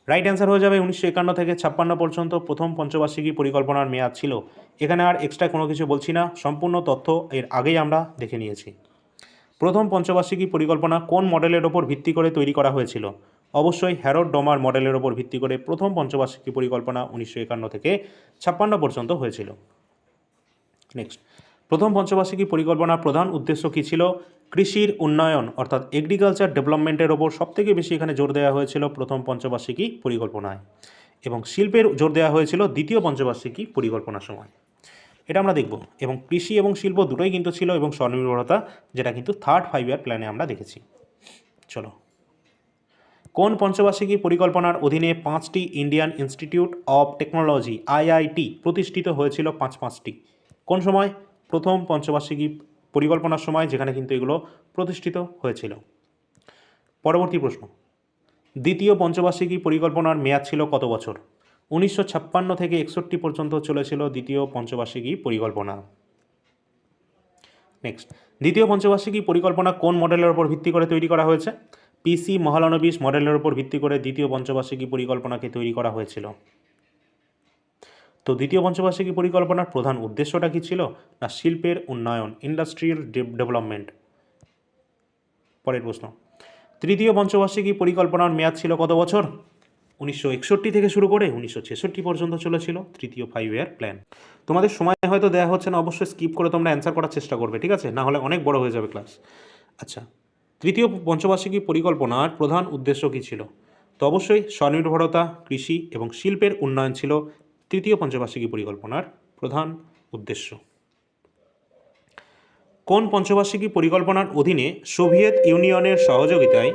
রাইট অ্যান্সার হয়ে যাবে 1951 থেকে 56 পর্যন্ত প্রথম পঞ্চবার্ষিকী পরিকল্পনার মেয়াদ ছিল। এখানে আর এক্সট্রা কোনো কিছু বলছি না, সম্পূর্ণ তথ্য এর আগেই আমরা দেখে নিয়েছি। প্রথম পঞ্চবার্ষিকী পরিকল্পনা কোন মডেলের ওপর ভিত্তি করে তৈরি করা হয়েছিল? অবশ্যই হ্যারোড ডমার মডেলের ওপর ভিত্তি করে প্রথম পঞ্চবার্ষিকী পরিকল্পনা 1951 থেকে 56 পর্যন্ত হয়েছিল। নেক্সট, প্রথম পঞ্চবার্ষিকী পরিকল্পনার প্রধান উদ্দেশ্য কী ছিল? কৃষির উন্নয়ন অর্থাৎ এগ্রিকালচার ডেভেলপমেন্টের ওপর সবথেকে বেশি এখানে জোর দেওয়া হয়েছিল প্রথম পঞ্চবার্ষিকী পরিকল্পনায়, এবং শিল্পের জোর দেওয়া হয়েছিল দ্বিতীয় পঞ্চবার্ষিকী পরিকল্পনার সময়। এটা আমরা দেখব। এবং কৃষি এবং শিল্প দুটোই কিন্তু ছিল, এবং স্বনির্ভরতা, যেটা কিন্তু থার্ড 5 ইয়ার প্ল্যানে আমরা দেখেছি। চলো, কোন পঞ্চবার্ষিকী পরিকল্পনার অধীনে 5টি Indian institute of technology IIT প্রতিষ্ঠিত হয়েছিল? 5টি। কোন সময়? প্রথম পঞ্চবার্ষিকী পরিকল্পনার সময়, যেখানে কিন্তু এগুলো প্রতিষ্ঠিত হয়েছিল। পরবর্তী প্রশ্ন, দ্বিতীয় পঞ্চবার্ষিকী পরিকল্পনার মেয়াদ ছিল কত বছর? 1956 থেকে 61 পর্যন্ত চলেছিল দ্বিতীয় পঞ্চবার্ষিকী পরিকল্পনা। নেক্সট, দ্বিতীয় পঞ্চবার্ষিকী পরিকল্পনা কোন মডেলের ওপর ভিত্তি করে তৈরি করা হয়েছে? পিসি মহালানবিশ মডেলের ওপর ভিত্তি করে দ্বিতীয় পঞ্চবার্ষিকী পরিকল্পনাকে তৈরি করা হয়েছিল। তো দ্বিতীয় পঞ্চবার্ষিকী পরিকল্পনার প্রধান উদ্দেশ্যটা কী ছিল? না শিল্পের উন্নয়ন, ইন্ডাস্ট্রিয়াল ডেভেলপমেন্ট। পরের প্রশ্ন, তৃতীয় পঞ্চবার্ষিকী পরিকল্পনার মেয়াদ ছিল কত বছর? 1961 থেকে শুরু করে 1966 পর্যন্ত চলেছিল তৃতীয় 5 ইয়ার প্ল্যান। তোমাদের সময় হয়তো দেওয়া হচ্ছে না, অবশ্যই স্কিপ করে তোমরা অ্যান্সার করার চেষ্টা করবে, ঠিক আছে? না হলে অনেক বড় হয়ে যাবে ক্লাস। আচ্ছা, তৃতীয় পঞ্চবার্ষিকী পরিকল্পনার প্রধান উদ্দেশ্য কী ছিল? তো অবশ্যই স্বনির্ভরতা, কৃষি এবং শিল্পের উন্নয়ন ছিল তৃতীয় পঞ্চবার্ষিকী পরিকল্পনার প্রধান উদ্দেশ্য। কোন পঞ্চবার্ষিকী পরিকল্পনার অধীনে সোভিয়েত ইউনিয়নের সহযোগিতায়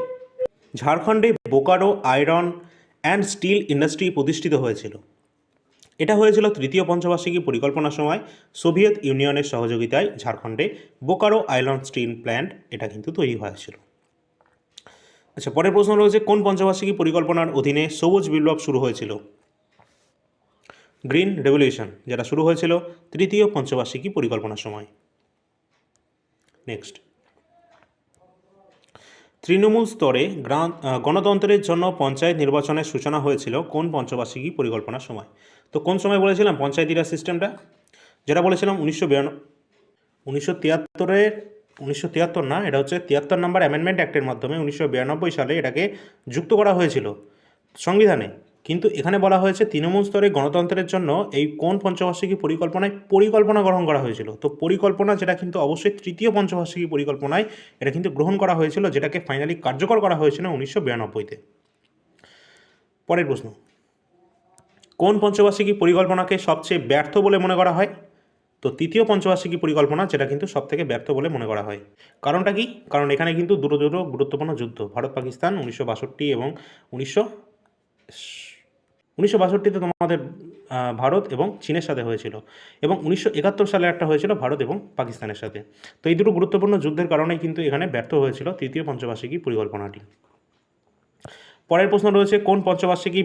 ঝাড়খণ্ডে Bokaro iron and still industry প্রতিষ্ঠিত হয়েছিল? এটা হয়েছিল তৃতীয় পঞ্চবার্ষিকী পরিকল্পনার সময়, সোভিয়েত ইউনিয়নের সহযোগিতায় ঝাড়খণ্ডে বোকারো আয়রন স্টিল প্ল্যান্ট এটা কিন্তু তৈরি হয়েছিল। আচ্ছা, পরের প্রশ্ন রয়েছে, কোন পঞ্চবার্ষিকী পরিকল্পনার অধীনে সবুজ বিপ্লব শুরু হয়েছিল? গ্রিন রেভলিউশন, যেটা শুরু হয়েছিল তৃতীয় পঞ্চবার্ষিকী পরিকল্পনার সময়। নেক্সট, তৃণমূল স্তরে গণতন্ত্রের জন্য পঞ্চায়েত নির্বাচনের সূচনা হয়েছিল কোন পঞ্চবার্ষিকী পরিকল্পনার সময়? তো কোন সময় বলেছিলাম পঞ্চায়েতি রাজ সিস্টেমটা? যেটা বলেছিলাম 1973 না, এটা হচ্ছে 73 নম্বর অ্যামেন্ডমেন্ট অ্যাক্টের মাধ্যমে 1992 সালে এটাকে যুক্ত করা হয়েছিল সংবিধানে। কিন্তু এখানে বলা হয়েছে তৃণমূল স্তরে গণতন্ত্রের জন্য এই কোন পঞ্চবার্ষিকী পরিকল্পনা গ্রহণ করা হয়েছিল। তো পরিকল্পনা যেটা কিন্তু অবশ্যই তৃতীয় পঞ্চবার্ষিকী পরিকল্পনায় এটা কিন্তু গ্রহণ করা হয়েছিল, যেটাকে ফাইনালি কার্যকর করা হয়েছিল 1992-তে। পরের প্রশ্ন, কোন পঞ্চবার্ষিকী পরিকল্পনাকে সবচেয়ে ব্যর্থ বলে মনে করা হয়? তো তৃতীয় পঞ্চবার্ষিকী পরিকল্পনা, যেটা কিন্তু সবথেকে ব্যর্থ বলে মনে করা হয়। কারণটা কি? কারণ এখানে কিন্তু দুটো গুরুত্বপূর্ণ যুদ্ধ, ভারত পাকিস্তান 1962 এবং 1962-তে তোমাদের ভারত এবং চীনের সাথে হয়েছিল, এবং 1971 সালে একটা হয়েছিল ভারত এবং পাকিস্তানের সাথে। তো এই দুটো গুরুত্বপূর্ণ যুদ্ধের কারণেই কিন্তু এখানে ব্যর্থ হয়েছিল তৃতীয় পঞ্চবার্ষিকী পরিকল্পনাটি। পরের প্রশ্ন রয়েছে, কোন পঞ্চবার্ষিকী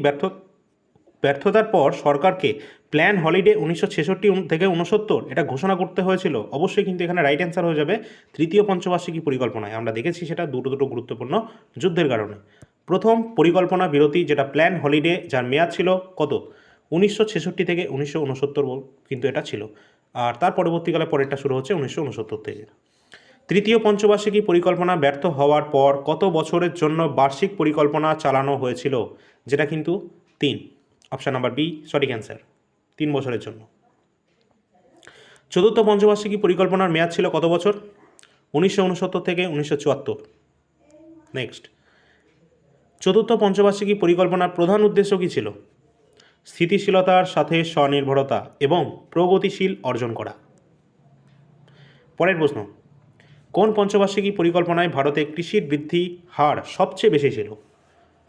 ব্যর্থতার পর সরকারকে প্ল্যান হলিডে 1966 থেকে 69 এটা ঘোষণা করতে হয়েছিল? অবশ্যই কিন্তু এখানে রাইট অ্যান্সার হয়ে যাবে তৃতীয় পঞ্চবার্ষিকী পরিকল্পনায়। আমরা দেখেছি সেটা দুটো গুরুত্বপূর্ণ যুদ্ধের কারণে। প্রথম পরিকল্পনা বিরতি যেটা প্ল্যান হলিডে, যার মেয়াদ ছিল কত? 1966 থেকে 1969 কিন্তু এটা ছিল। আর তার পরবর্তীকালে পরেরটা শুরু হচ্ছে 1969 থেকে। তৃতীয় পঞ্চবার্ষিকী পরিকল্পনা ব্যর্থ হওয়ার পর কত বছরের জন্য বার্ষিক পরিকল্পনা চালানো হয়েছিল? যেটা কিন্তু 3। অপশান নাম্বার বি সঠিক অ্যান্সার, 3 বছরের জন্য। চতুর্থ পঞ্চবার্ষিকী পরিকল্পনার মেয়াদ ছিল কত বছর? 1969 থেকে 1974। নেক্সট, চতুর্থ পঞ্চবার্ষিকী পরিকল্পনার প্রধান উদ্দেশ্য কী ছিল? স্থিতিশীলতার সাথে স্বনির্ভরতা এবং প্রগতিশীল অর্জন করা। পরের প্রশ্ন, কোন পঞ্চবার্ষিকী পরিকল্পনায় ভারতে কৃষির বৃদ্ধি হার সবচেয়ে বেশি ছিল?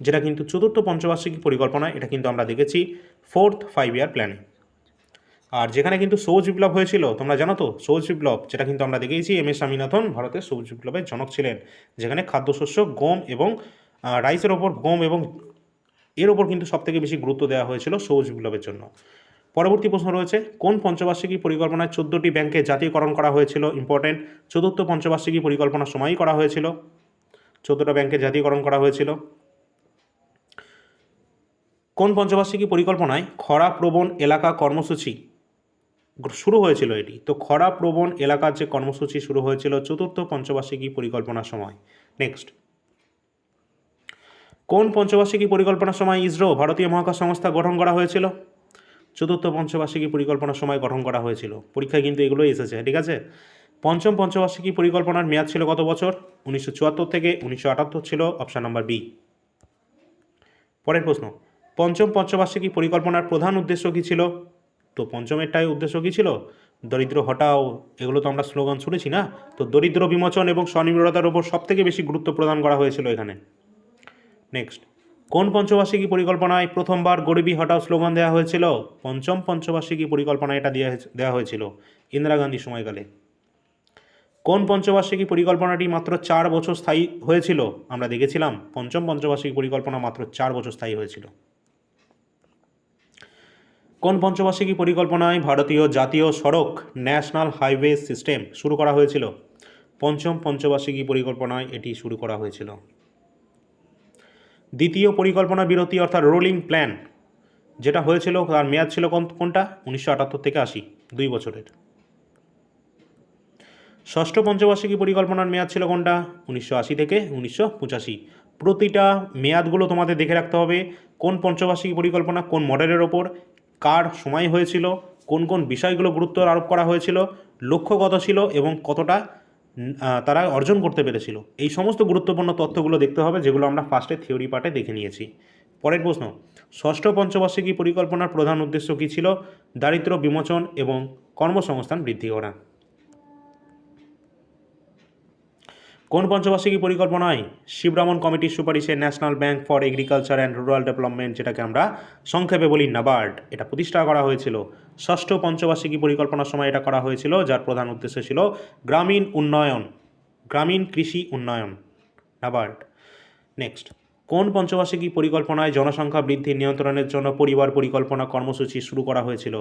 যেটা কিন্তু চতুর্থ পঞ্চবার্ষিকী পরিকল্পনায়, এটা কিন্তু আমরা দেখেছি 4th 5 ইয়ার প্ল্যানে। আর যেখানে কিন্তু সবুজ বিপ্লব হয়েছিল, তোমরা জানো তো সবুজ বিপ্লব, যেটা কিন্তু আমরা দেখেছি এম এস স্বামীনাথন ভারতের সবুজ বিপ্লবের জনক ছিলেন, যেখানে খাদ্যশস্য গম এবং রাইসের ওপর, গম এবং এর ওপর কিন্তু সবথেকে বেশি গুরুত্ব দেওয়া হয়েছিল সবুজ বিপ্লবের জন্য। পরবর্তী প্রশ্ন রয়েছে, কোন পঞ্চবার্ষিকী পরিকল্পনায় 14টি ব্যাংকে জাতীয়করণ করা হয়েছিল? ইম্পর্টেন্ট, চতুর্থ পঞ্চবার্ষিকী পরিকল্পনার সময়ই করা হয়েছিল, 14টা ব্যাংকের জাতীয়করণ করা হয়েছিল। কোন পঞ্চবার্ষিকী পরিকল্পনায় খরা প্রবণ এলাকা কর্মসূচি শুরু হয়েছিল? এটি তো খরা প্রবণ এলাকার যে কর্মসূচি শুরু হয়েছিল চতুর্থ পঞ্চবার্ষিকী পরিকল্পনার সময়। নেক্সট, কোন পঞ্চবার্ষিকী পরিকল্পনার সময় ইসরো ভারতীয় মহাকাশ সংস্থা গঠন করা হয়েছিল? চতুর্থ পঞ্চবার্ষিকী পরিকল্পনার সময় গঠন করা হয়েছিল। পরীক্ষায় কিন্তু এগুলোই এসেছে, ঠিক আছে। পঞ্চম পঞ্চবার্ষিকী পরিকল্পনার মেয়াদ ছিল কত বছর? 1974 থেকে 1978 ছিল, অপশান নাম্বার বি। পরের প্রশ্ন, পঞ্চম পঞ্চবার্ষিকী পরিকল্পনার প্রধান উদ্দেশ্য কী ছিল? তো পঞ্চমেরটাই উদ্দেশ্য কী ছিল? দরিদ্র হটাও, এগুলো তো আমরা স্লোগান শুনেছি না, তো দরিদ্র বিমোচন এবং স্বনির্ভরতার উপর সবথেকে বেশি গুরুত্ব প্রদান করা হয়েছিল এখানে। নেক্সট, কোন পঞ্চবার্ষিকী পরিকল্পনায় প্রথমবার গরিবী হটাও স্লোগান দেওয়া হয়েছিল? পঞ্চম পঞ্চবার্ষিকী পরিকল্পনায় এটা দেওয়া হয়েছিল ইন্দিরা গান্ধীর সময়কালে। কোন পঞ্চবার্ষিকী পরিকল্পনাটি মাত্র 4 বছর স্থায়ী হয়েছিল? আমরা দেখেছিলাম পঞ্চম পঞ্চবার্ষিকী পরিকল্পনা মাত্র 4 বছর স্থায়ী হয়েছিল। কোন পঞ্চবার্ষিকী পরিকল্পনায় ভারতীয় জাতীয় সড়ক ন্যাশনাল হাইওয়ে সিস্টেম শুরু করা হয়েছিল? পঞ্চম পঞ্চবার্ষিকী পরিকল্পনায় এটি শুরু করা হয়েছিল। দ্বিতীয় পরিকল্পনা বিরতি অর্থাৎ রোলিং প্ল্যান যেটা হয়েছিল, তার মেয়াদ ছিল কোনটা? 1978 থেকে 80, 2 বছরের। ষষ্ঠ পঞ্চবার্ষিকী পরিকল্পনার মেয়াদ ছিল কোনটা? 1980 থেকে 1985। প্রতিটা মেয়াদগুলো তোমাদের দেখে রাখতে হবে, কোন পঞ্চবার্ষিকী পরিকল্পনা কোন মডেলের ওপর, কার সময় হয়েছিল, কোন কোন বিষয়গুলো গুরুত্ব আরোপ করা হয়েছিল, লক্ষ্য কত ছিল এবং কতটা তারা অর্জন করতে পেরেছিল। এই সমস্ত গুরুত্বপূর্ণ তথ্যগুলো দেখতে হবে, যেগুলো আমরা ফার্স্টে থিওরি পার্টে দেখে নিয়েছি। পরের প্রশ্ন, ষষ্ঠ পঞ্চবার্ষিকী পরিকল্পনার প্রধান উদ্দেশ্য কী ছিল? দারিদ্র্য বিমোচন এবং কর্মসংস্থান বৃদ্ধি করা। কোন পঞ্চবার্ষিকী পরিকল্পনায় শিবরামন কমিটির সুপারিশে National Bank for Agriculture and Rural Development, যেটাকে আমরা সংক্ষেপে বলি নাবার্ড, এটা প্রতিষ্ঠা করা হয়েছিল? ষষ্ঠ পঞ্চবার্ষিকী পরিকল্পনার সময় এটা করা হয়েছিল, যার প্রধান উদ্দেশ্য ছিল গ্রামীণ উন্নয়ন, গ্রামীণ কৃষি উন্নয়ন, নাবার্ড। নেক্সট, কোন পঞ্চবার্ষিকী পরিকল্পনায় জনসংখ্যা বৃদ্ধি নিয়ন্ত্রণের জন্য পরিবার পরিকল্পনা কর্মসূচি শুরু করা হয়েছিল?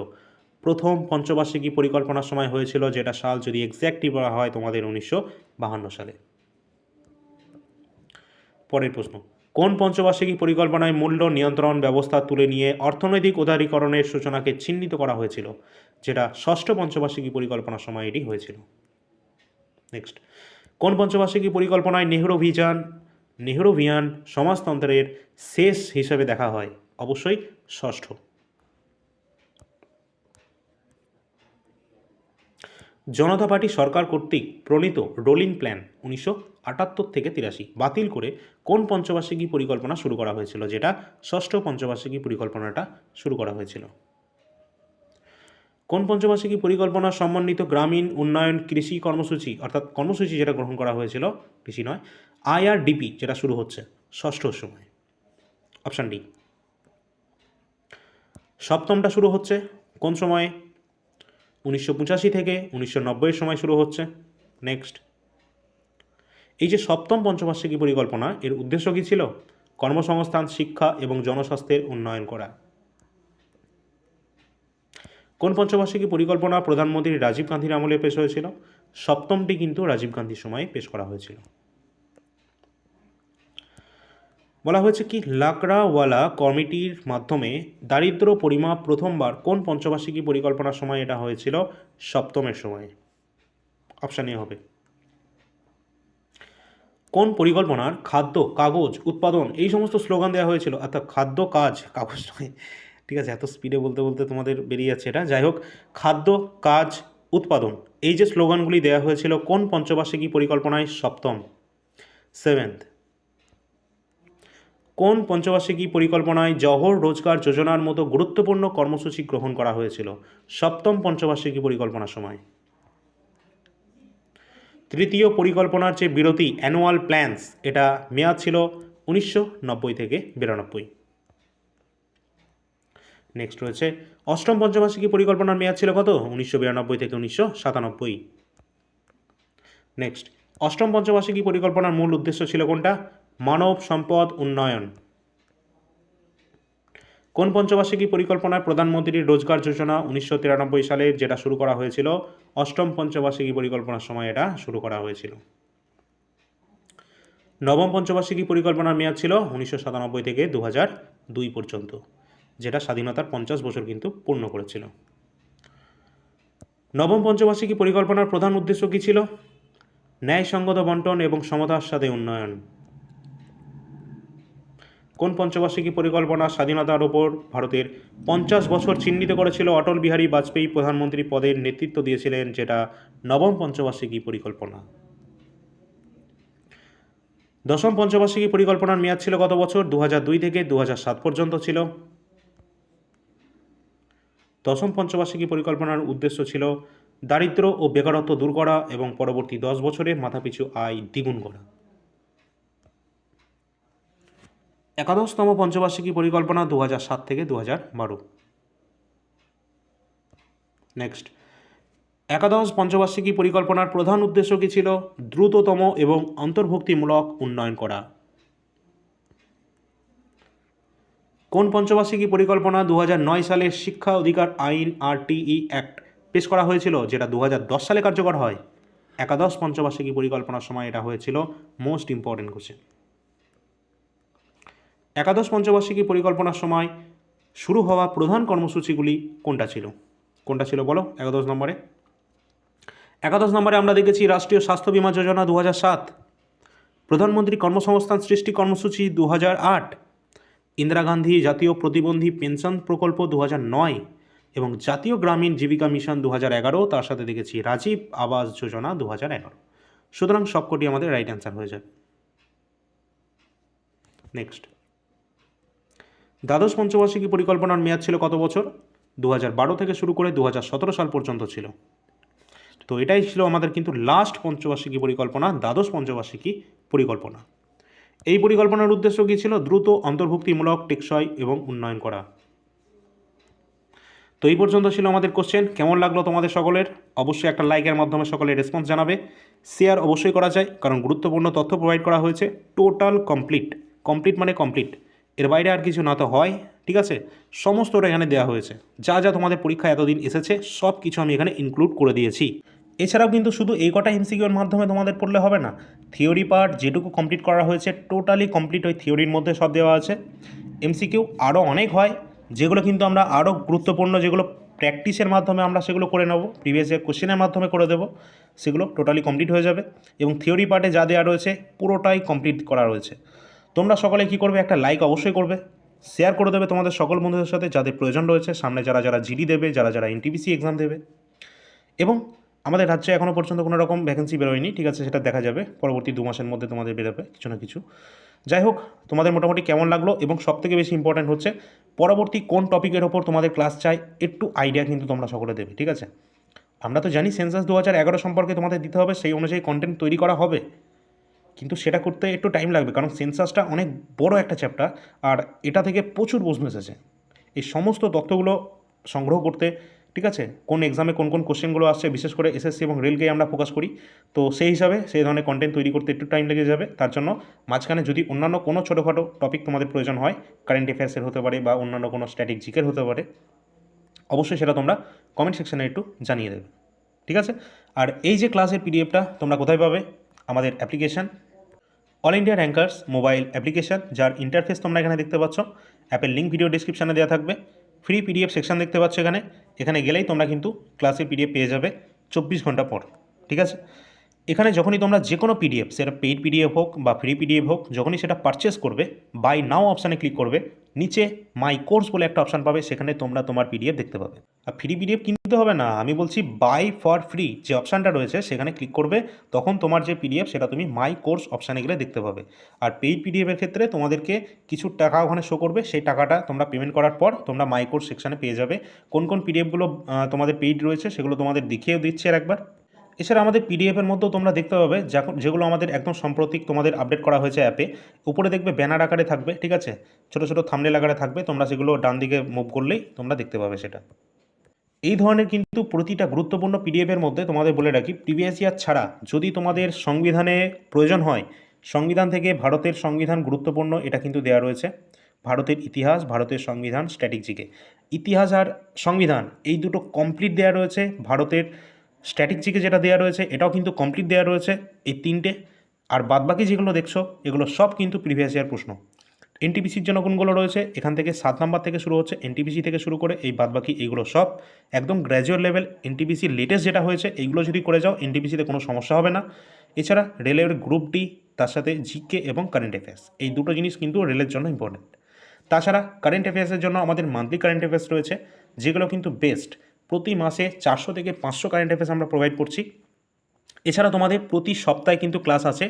প্রথম পঞ্চবার্ষিকী পরিকল্পনার সময় হয়েছিল, যেটা সাল যদি এক্স্যাক্টলি বলা হয় তোমাদের 1952 সালে। পরের প্রশ্ন, কোন পঞ্চবার্ষিকী পরিকল্পনায় মূল্য নিয়ন্ত্রণ ব্যবস্থা তুলে নিয়ে অর্থনৈতিক উদারীকরণের সূচনাকে চিহ্নিত করা হয়েছিল? যেটা ষষ্ঠ পঞ্চবার্ষিকী পরিকল্পনার সময় এটি হয়েছিল। নেক্সট, কোন পঞ্চবার্ষিকী পরিকল্পনায় নেহরুভিয়ান সমাজতন্ত্রের শেষ হিসেবে দেখা হয়? অবশ্যই ষষ্ঠ। জনতা পার্টি সরকার কর্তৃক প্রণীত রোলিং প্ল্যান 1978 থেকে 83 বাতিল করে কোন পঞ্চবার্ষিকী পরিকল্পনা শুরু করা হয়েছিল? যেটা ষষ্ঠ পঞ্চবার্ষিকী পরিকল্পনাটা শুরু করা হয়েছিল। কোন পঞ্চবার্ষিকী পরিকল্পনা সমন্বিত গ্রামীণ উন্নয়ন কৃষি কর্মসূচি, অর্থাৎ কর্মসূচি যেটা গ্রহণ করা হয়েছিল, কৃষি নয়, IRDP, যেটা শুরু হচ্ছে ষষ্ঠ সময়? Option D. সপ্তমটা শুরু হচ্ছে কোন সময়ে? 1985 থেকে 1990 সময় শুরু হচ্ছে। নেক্সট, এই যে সপ্তম পঞ্চবার্ষিকী পরিকল্পনা, এর উদ্দেশ্য কী ছিল? কর্মসংস্থান, শিক্ষা এবং জনস্বাস্থ্যের উন্নয়ন করা। কোন পঞ্চবার্ষিকী পরিকল্পনা প্রধানমন্ত্রী রাজীব গান্ধীর আমলে পেশ হয়েছিল? সপ্তমটি কিন্তু রাজীব গান্ধীর সময়ে পেশ করা হয়েছিল। বলা হয়েছে কি লাকড়াওয়ালা কমিটির মাধ্যমে দারিদ্র পরিমাপ প্রথমবার কোন পঞ্চবার্ষিকী পরিকল্পনার সময় এটা হয়েছিল? সপ্তমের সময়। অপশান এ হবে। কোন পরিকল্পনার খাদ্য কাগজ উৎপাদন এই সমস্ত স্লোগান দেওয়া হয়েছিল? অর্থাৎ খাদ্য কাজ কাগজ নয়, ঠিক আছে, এত স্পিডে বলতে বলতে তোমাদের বেরিয়ে যাচ্ছে এটা। যাই হোক, খাদ্য কাজ উৎপাদন এই যে স্লোগানগুলি দেওয়া হয়েছিল কোন পঞ্চবার্ষিকী পরিকল্পনায়? সপ্তম, সেভেন্থ। কোন পঞ্চবার্ষিকী পরিকল্পনায় জওহর রোজগার যোজনার মতো গুরুত্বপূর্ণ কর্মসূচি গ্রহণ করা হয়েছিল? সপ্তম পঞ্চবার্ষিকী পরিকল্পনার সময়। তৃতীয় পরিকল্পনার যে বিরতি অ্যানুয়াল প্ল্যানস, এটা মেয়াদ ছিল 1990 থেকে 92। নেক্সট রয়েছে অষ্টম পঞ্চবার্ষিকী পরিকল্পনার মেয়াদ ছিল কত? 1992 থেকে 1997। নেক্সট, অষ্টম পঞ্চবার্ষিকী পরিকল্পনার মূল উদ্দেশ্য ছিল কোনটা? মানব সম্পদ উন্নয়ন। কোন পঞ্চবার্ষিকী পরিকল্পনায় প্রধানমন্ত্রীর রোজগার যোজনা 1993 সালে যেটা শুরু করা হয়েছিল? অষ্টম পঞ্চবার্ষিকী পরিকল্পনার সময় এটা শুরু করা হয়েছিল। নবম পঞ্চবার্ষিকী পরিকল্পনার মেয়াদ ছিল 1997 থেকে 2002 পর্যন্ত, যেটা স্বাধীনতার 50 বছর কিন্তু পূর্ণ করেছিল। নবম পঞ্চবার্ষিকী পরিকল্পনার প্রধান উদ্দেশ্য কী ছিল? ন্যায়সঙ্গত বন্টন এবং সমতার সাথে উন্নয়ন। কোন পঞ্চবার্ষিকী পরিকল্পনা স্বাধীনতার ওপর ভারতের 50 বছর চিহ্নিত করেছিল? অটল বিহারী বাজপেয়ী প্রধানমন্ত্রী পদের নেতৃত্ব দিয়েছিলেন, যেটা নবম পঞ্চবার্ষিকী পরিকল্পনা। দশম পঞ্চবার্ষিকী পরিকল্পনার মেয়াদ ছিল কত বছর? 2002 থেকে 2007 পর্যন্ত ছিল। দশম পঞ্চবার্ষিকী পরিকল্পনার উদ্দেশ্য ছিল দারিদ্র্য ও বেকারত্ব দূর করা এবং পরবর্তী 10 বছরে মাথাপিছু আয় দ্বিগুণ করা। একাদশতম পঞ্চবার্ষিকী পরিকল্পনা 2007 থেকে 2012। নেক্সট, একাদশ পঞ্চবার্ষিকী পরিকল্পনার প্রধান উদ্দেশ্য কী ছিল? দ্রুততম এবং অন্তর্ভুক্তিমূলক উন্নয়ন করা। কোন পঞ্চবার্ষিকী পরিকল্পনা 2009 সালে শিক্ষা অধিকার আইন RTE অ্যাক্ট পেশ করা হয়েছিল, যেটা 2010 সালে কার্যকর হয়? একাদশ পঞ্চবার্ষিকী পরিকল্পনার সময় এটা হয়েছিল। Most important question. একাদশ পঞ্চবার্ষিকী পরিকল্পনার সময় শুরু হওয়া প্রধান কর্মসূচিগুলি কোনটা ছিল? কোনটা ছিল বলো একাদশ নম্বরে? একাদশ নম্বরে আমরা দেখেছি রাষ্ট্রীয় স্বাস্থ্য বীমা যোজনা 2007, প্রধানমন্ত্রী কর্মসংস্থান সৃষ্টি কর্মসূচি 2008, ইন্দিরা গান্ধী জাতীয় প্রতিবন্ধী পেনশন প্রকল্প 2009 এবং জাতীয় গ্রামীণ জীবিকা মিশন 2011, তার সাথে দেখেছি রাজীব আবাস যোজনা 2011। সুতরাং সবকটি আমাদের রাইট অ্যান্সার হয়ে যাবে। নেক্সট, দ্বাদশ পঞ্চবার্ষিকী পরিকল্পনার মেয়াদ ছিল কত বছর? 2012 থেকে শুরু করে 2017 সাল পর্যন্ত ছিল। তো এটাই ছিল আমাদের কিন্তু লাস্ট পঞ্চবার্ষিকী পরিকল্পনা, দ্বাদশ পঞ্চবার্ষিকী পরিকল্পনা। এই পরিকল্পনার উদ্দেশ্য কী ছিল? দ্রুত অন্তর্ভুক্তিমূলক টেকসই এবং উন্নয়ন করা। তো এই পর্যন্ত ছিল আমাদের কোশ্চেন। কেমন লাগলো তোমাদের সকলের? অবশ্যই একটা লাইকের মাধ্যমে সকলের রেসপন্স জানাবে। শেয়ার অবশ্যই করা যায়, কারণ গুরুত্বপূর্ণ তথ্য প্রোভাইড করা হয়েছে। টোটাল কমপ্লিট, কমপ্লিট মানে কমপ্লিট, এর বাইরে আর কিছু না তো হয়, ঠিক আছে? সমস্তটা এখানে দেওয়া হয়েছে, যা যা তোমাদের পরীক্ষা এতদিন এসেছে সব কিছু আমি এখানে ইনক্লুড করে দিয়েছি। এছাড়াও কিন্তু শুধু এই কটা এমসিকিউর মাধ্যমে তোমাদের পড়লে হবে না। থিওরি পার্ট যেটুকু কমপ্লিট করা হয়েছে টোটালি কমপ্লিট, ওই থিওরির মধ্যে সব দেওয়া আছে। এমসিকিউ আরও অনেক হয়, যেগুলো কিন্তু আমরা আরও গুরুত্বপূর্ণ, যেগুলো প্র্যাকটিসের মাধ্যমে আমরা সেগুলো করে নেব, প্রিভিয়াস ইয়ার কোশ্চেনের মাধ্যমে করে দেবো, সেগুলো টোটালি কমপ্লিট হয়ে যাবে। এবং থিওরি পার্টে যা দেওয়া রয়েছে পুরোটাই কমপ্লিট করা রয়েছে। তোমরা সকলে কী করবে? একটা লাইক অবশ্যই করবে, শেয়ার করে দেবে তোমাদের সকল বন্ধুদের সাথে যাদের প্রয়োজন রয়েছে, সামনে যারা যারা জিডি দেবে, যারা যারা এনটিপিসি এক্সাম দেবে। এবং আমাদের রাজ্যে এখনও পর্যন্ত কোনো রকম ভ্যাকেন্সি বেরোয়নি, ঠিক আছে? সেটা দেখা যাবে পরবর্তী 2 মাসের মধ্যে, তোমাদের বেরোবে কিছু না কিছু। যাই হোক, তোমাদের মোটামুটি কেমন লাগলো, এবং সবথেকে বেশি ইম্পর্ট্যান্ট হচ্ছে পরবর্তী কোন টপিকের ওপর তোমাদের ক্লাস চাই, একটু আইডিয়া কিন্তু তোমরা সকলে দেবে, ঠিক আছে? আমরা তো জানি সেন্সাস 2011 সম্পর্কে তোমাদের দিতে হবে, সেই অনুযায়ী কন্টেন্ট তৈরি করা হবে, কিন্তু সেটা করতে একটু টাইম লাগবে, কারণ সেন্সাসটা অনেক বড় একটা চ্যাপ্টার, আর এটা থেকে প্রচুর প্রশ্ন এসেছে। এই সমস্ত তথ্যগুলো সংগ্রহ করতে, ঠিক আছে, কোন এক্সামে কোন কোন কোশ্চেনগুলো আসছে, বিশেষ করে এসএসসি এবং রেলকেই আমরা ফোকাস করি, তো সেই হিসাবে সেই ধরনের কন্টেন্ট তৈরি করতে একটু টাইম লেগে যাবে। তার জন্য মাঝখানে যদি অন্যান্য কোনো ছোটোখাটো টপিক তোমাদের প্রয়োজন হয়, কারেন্ট অ্যাফেয়ার্সের হতে পারে বা অন্যান্য কোনো স্ট্যাটিক জিকের হতে পারে, অবশ্যই সেটা তোমরা কমেন্ট সেকশানে একটু জানিয়ে দেবে, ঠিক আছে? আর এই যে ক্লাসের পিডিএফটা তোমরা কোথায় পাবে? আমাদের application all India rankers mobile application, যার ইন্টারফেস তোমরা এখানে দেখতে পাচ্ছ। অ্যাপের লিঙ্ক ভিডিও ডিসক্রিপশানে দেওয়া থাকবে। ফ্রি পিডিএফ সেকশন দেখতে পাচ্ছ এখানে গেলেই তোমরা কিন্তু ক্লাসের পিডিএফ পেয়ে যাবে 24 ঘন্টা পর। ঠিক আছে, এখানে যখনই তোমরা যে কোনো পিডিএফ, সেটা পেইড পিডিএফ হোক বা ফ্রি পিডিএফ হোক, যখনই সেটা পারচেস করবে, বাই নাও অপশানে ক্লিক করবে, নিচে মাই কোর্স বলে একটা অপশান পাবে, সেখানে তোমরা তোমার পিডিএফ দেখতে পাবে। আর ফ্রি পিডিএফ কিনতে হবে না, আমি বলছি বাই ফর ফ্রি যে অপশানটা রয়েছে সেখানে ক্লিক করবে, তখন তোমার যে পিডিএফ সেটা তুমি মাই কোর্স অপশানে গেলে দেখতে পাবে। আর পেইড পিডিএফের ক্ষেত্রে তোমাদেরকে কিছু টাকা ওখানে শো করবে, সেই টাকাটা তোমরা পেমেন্ট করার পর তোমরা মাই কোর্স সেকশানে পেয়ে যাবে। কোন কোন পিডিএফগুলো তোমাদের পেইড রয়েছে সেগুলো তোমাদের দেখিয়েও দিচ্ছে আর একবার। এছাড়া আমাদের পিডিএফের মধ্যেও তোমরা দেখতে পাবে যেগুলো আমাদের একদম সাম্প্রতিক তোমাদের আপডেট করা হয়েছে অ্যাপে, উপরে দেখবে ব্যানার আকারে থাকবে, ঠিক আছে, ছোটো ছোটো থাম্বনেল আকারে থাকবে, তোমরা সেগুলো ডান দিকে মুভ করলেই তোমরা দেখতে পাবে সেটা। এই ধরনের কিন্তু প্রতিটা গুরুত্বপূর্ণ পিডিএফের মধ্যে তোমাদের বলে রাখি, প্রিভিয়াস ইয়ার ছাড়া যদি তোমাদের সংবিধানে প্রয়োজন হয়, সংবিধান থেকে ভারতের সংবিধান গুরুত্বপূর্ণ, এটা কিন্তু দেওয়া রয়েছে। ভারতের ইতিহাস, ভারতের সংবিধান, স্ট্র্যাটেজিকে ইতিহাস আর সংবিধান এই দুটো কমপ্লিট দেওয়া রয়েছে। ভারতের স্ট্র্যাটেজিকে যেটা দেওয়া রয়েছে এটাও কিন্তু কমপ্লিট দেওয়া রয়েছে, এই তিনটে। আর বাদবাকি যেগুলো দেখছো এগুলো সব কিন্তু প্রিভিয়াস ইয়ার প্রশ্ন। এনটিপিসির জন্য কোনগুলো রয়েছে, এখান থেকে 7 নাম্বার থেকে শুরু হচ্ছে, এনটিপিসি থেকে শুরু করে এই বাদবাকি এইগুলো সব একদম গ্র্যাজুয়াল লেভেল। এনটিপিসি লেটেস্ট যেটা হয়েছে এইগুলো যদি করে যাও এনটিপিসিতে কোনো সমস্যা হবে না। এছাড়া রেলের গ্রুপ ডি, তার সাথে জিকে এবং কারেন্ট অ্যাফেয়ার্স, এই দুটো জিনিস কিন্তু রেলের জন্য ইম্পর্টেন্ট। তাছাড়া কারেন্ট অ্যাফেয়ার্সের জন্য আমাদের মান্থলি কারেন্ট অ্যাফেয়ার্স রয়েছে, যেগুলো কিন্তু বেস্ট। প্রতি মাসে 400 থেকে 500 কারেন্ট অ্যাফেয়ার্স আমরা প্রোভাইড করছি। এছাড়া তোমাদের প্রতি সপ্তাহে কিন্তু ক্লাস আছে।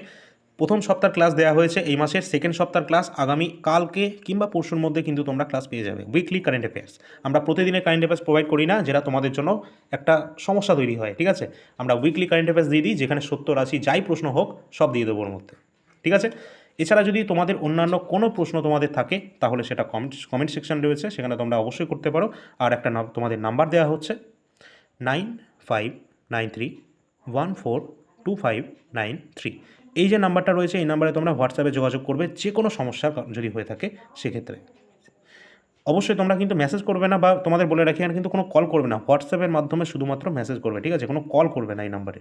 প্রথম সপ্তাহের ক্লাস দেওয়া হয়েছে, এই মাসের সেকেন্ড সপ্তাহের ক্লাস আগামী কালকে কিংবা পরশুর মধ্যে কিন্তু তোমরা ক্লাস পেয়ে যাবে। উইকলি কারেন্ট অ্যাফেয়ার্স, আমরা প্রতিদিনের কারেন্ট অ্যাফেয়ার্স প্রোভাইড করি না, যেটা তোমাদের জন্য একটা সমস্যা তৈরি হয়। ঠিক আছে, আমরা উইকলি কারেন্ট অ্যাফেয়ার্স দিয়ে দিই, যেখানে 70-80 যাই প্রশ্ন হোক সব দিয়ে দেবো ওর মধ্যে। ঠিক আছে, এছাড়া যদি তোমাদের অন্যান্য কোনো প্রশ্ন তোমাদের থাকে তাহলে সেটা কমেন্ট সেকশন রয়েছে, সেখানে তোমরা অবশ্যই করতে পারো। আর একটা তোমাদের নাম্বার দেওয়া হচ্ছে 9593142593। এই যে নাম্বারটা রয়েছে এই নাম্বারে তোমরা হোয়াটসঅ্যাপে যোগাযোগ করবে যে কোনো সমস্যা যদি হয়ে থাকে সেক্ষেত্রে। অবশ্যই তোমরা কিন্তু মেসেজ করবে না, বা তোমাদের বলে রাখি এখানে কিন্তু কোনো কল করবে না, হোয়াটসঅ্যাপের মাধ্যমে শুধুমাত্র মেসেজ করবে। ঠিক আছে, কোনো কল করবে না এই নাম্বারে।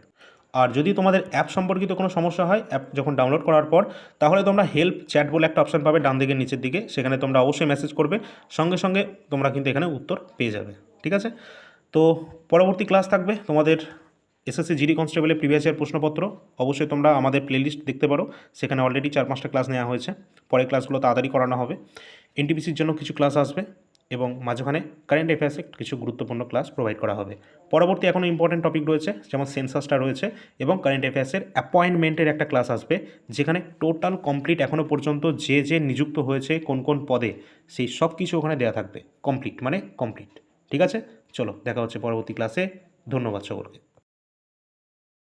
আর যদি তোমাদের অ্যাপ সম্পর্কিত কোনো সমস্যা হয়, অ্যাপ যখন ডাউনলোড করার পর, তাহলে তোমরা হেল্প চ্যাট বলে একটা অপশান পাবে ডান দিকের নিচের দিকে, সেখানে তোমরা অবশ্যই মেসেজ করবে, সঙ্গে সঙ্গে তোমরা কিন্তু এখানে উত্তর পেয়ে যাবে। ঠিক আছে, তো পরবর্তী ক্লাস থাকবে তোমাদের এসএসসি জিডি কনস্টেবলের প্রিভিয়াস ইয়ার প্রশ্নপত্র। অবশ্যই তোমরা আমাদের প্লেলিস্ট দেখতে পারো, সেখানে অলরেডি 4-5টা ক্লাস নেওয়া হয়েছে, পরের ক্লাসগুলো তাড়াতাড়ি করানো হবে। এনটিপিসির জন্য কিছু ক্লাস আসবে এবং মাঝখানে কারেন্ট অ্যাফেয়ার্সে কিছু গুরুত্বপূর্ণ ক্লাস প্রোভাইড করা হবে। পরবর্তী এখনও ইম্পর্টেন্ট টপিক রয়েছে, যেমন সেন্সাসটা রয়েছে এবং কারেন্ট অ্যাফেয়ার্সের অ্যাপয়েন্টমেন্টের একটা ক্লাস আসবে, যেখানে টোটাল কমপ্লিট এখনও পর্যন্ত যে যে নিযুক্ত হয়েছে কোন কোন পদে, সেই সব কিছু ওখানে দেওয়া থাকবে। কমপ্লিট মানে কমপ্লিট। ঠিক আছে, চলো দেখা হচ্ছে পরবর্তী ক্লাসে। ধন্যবাদ সকলকে।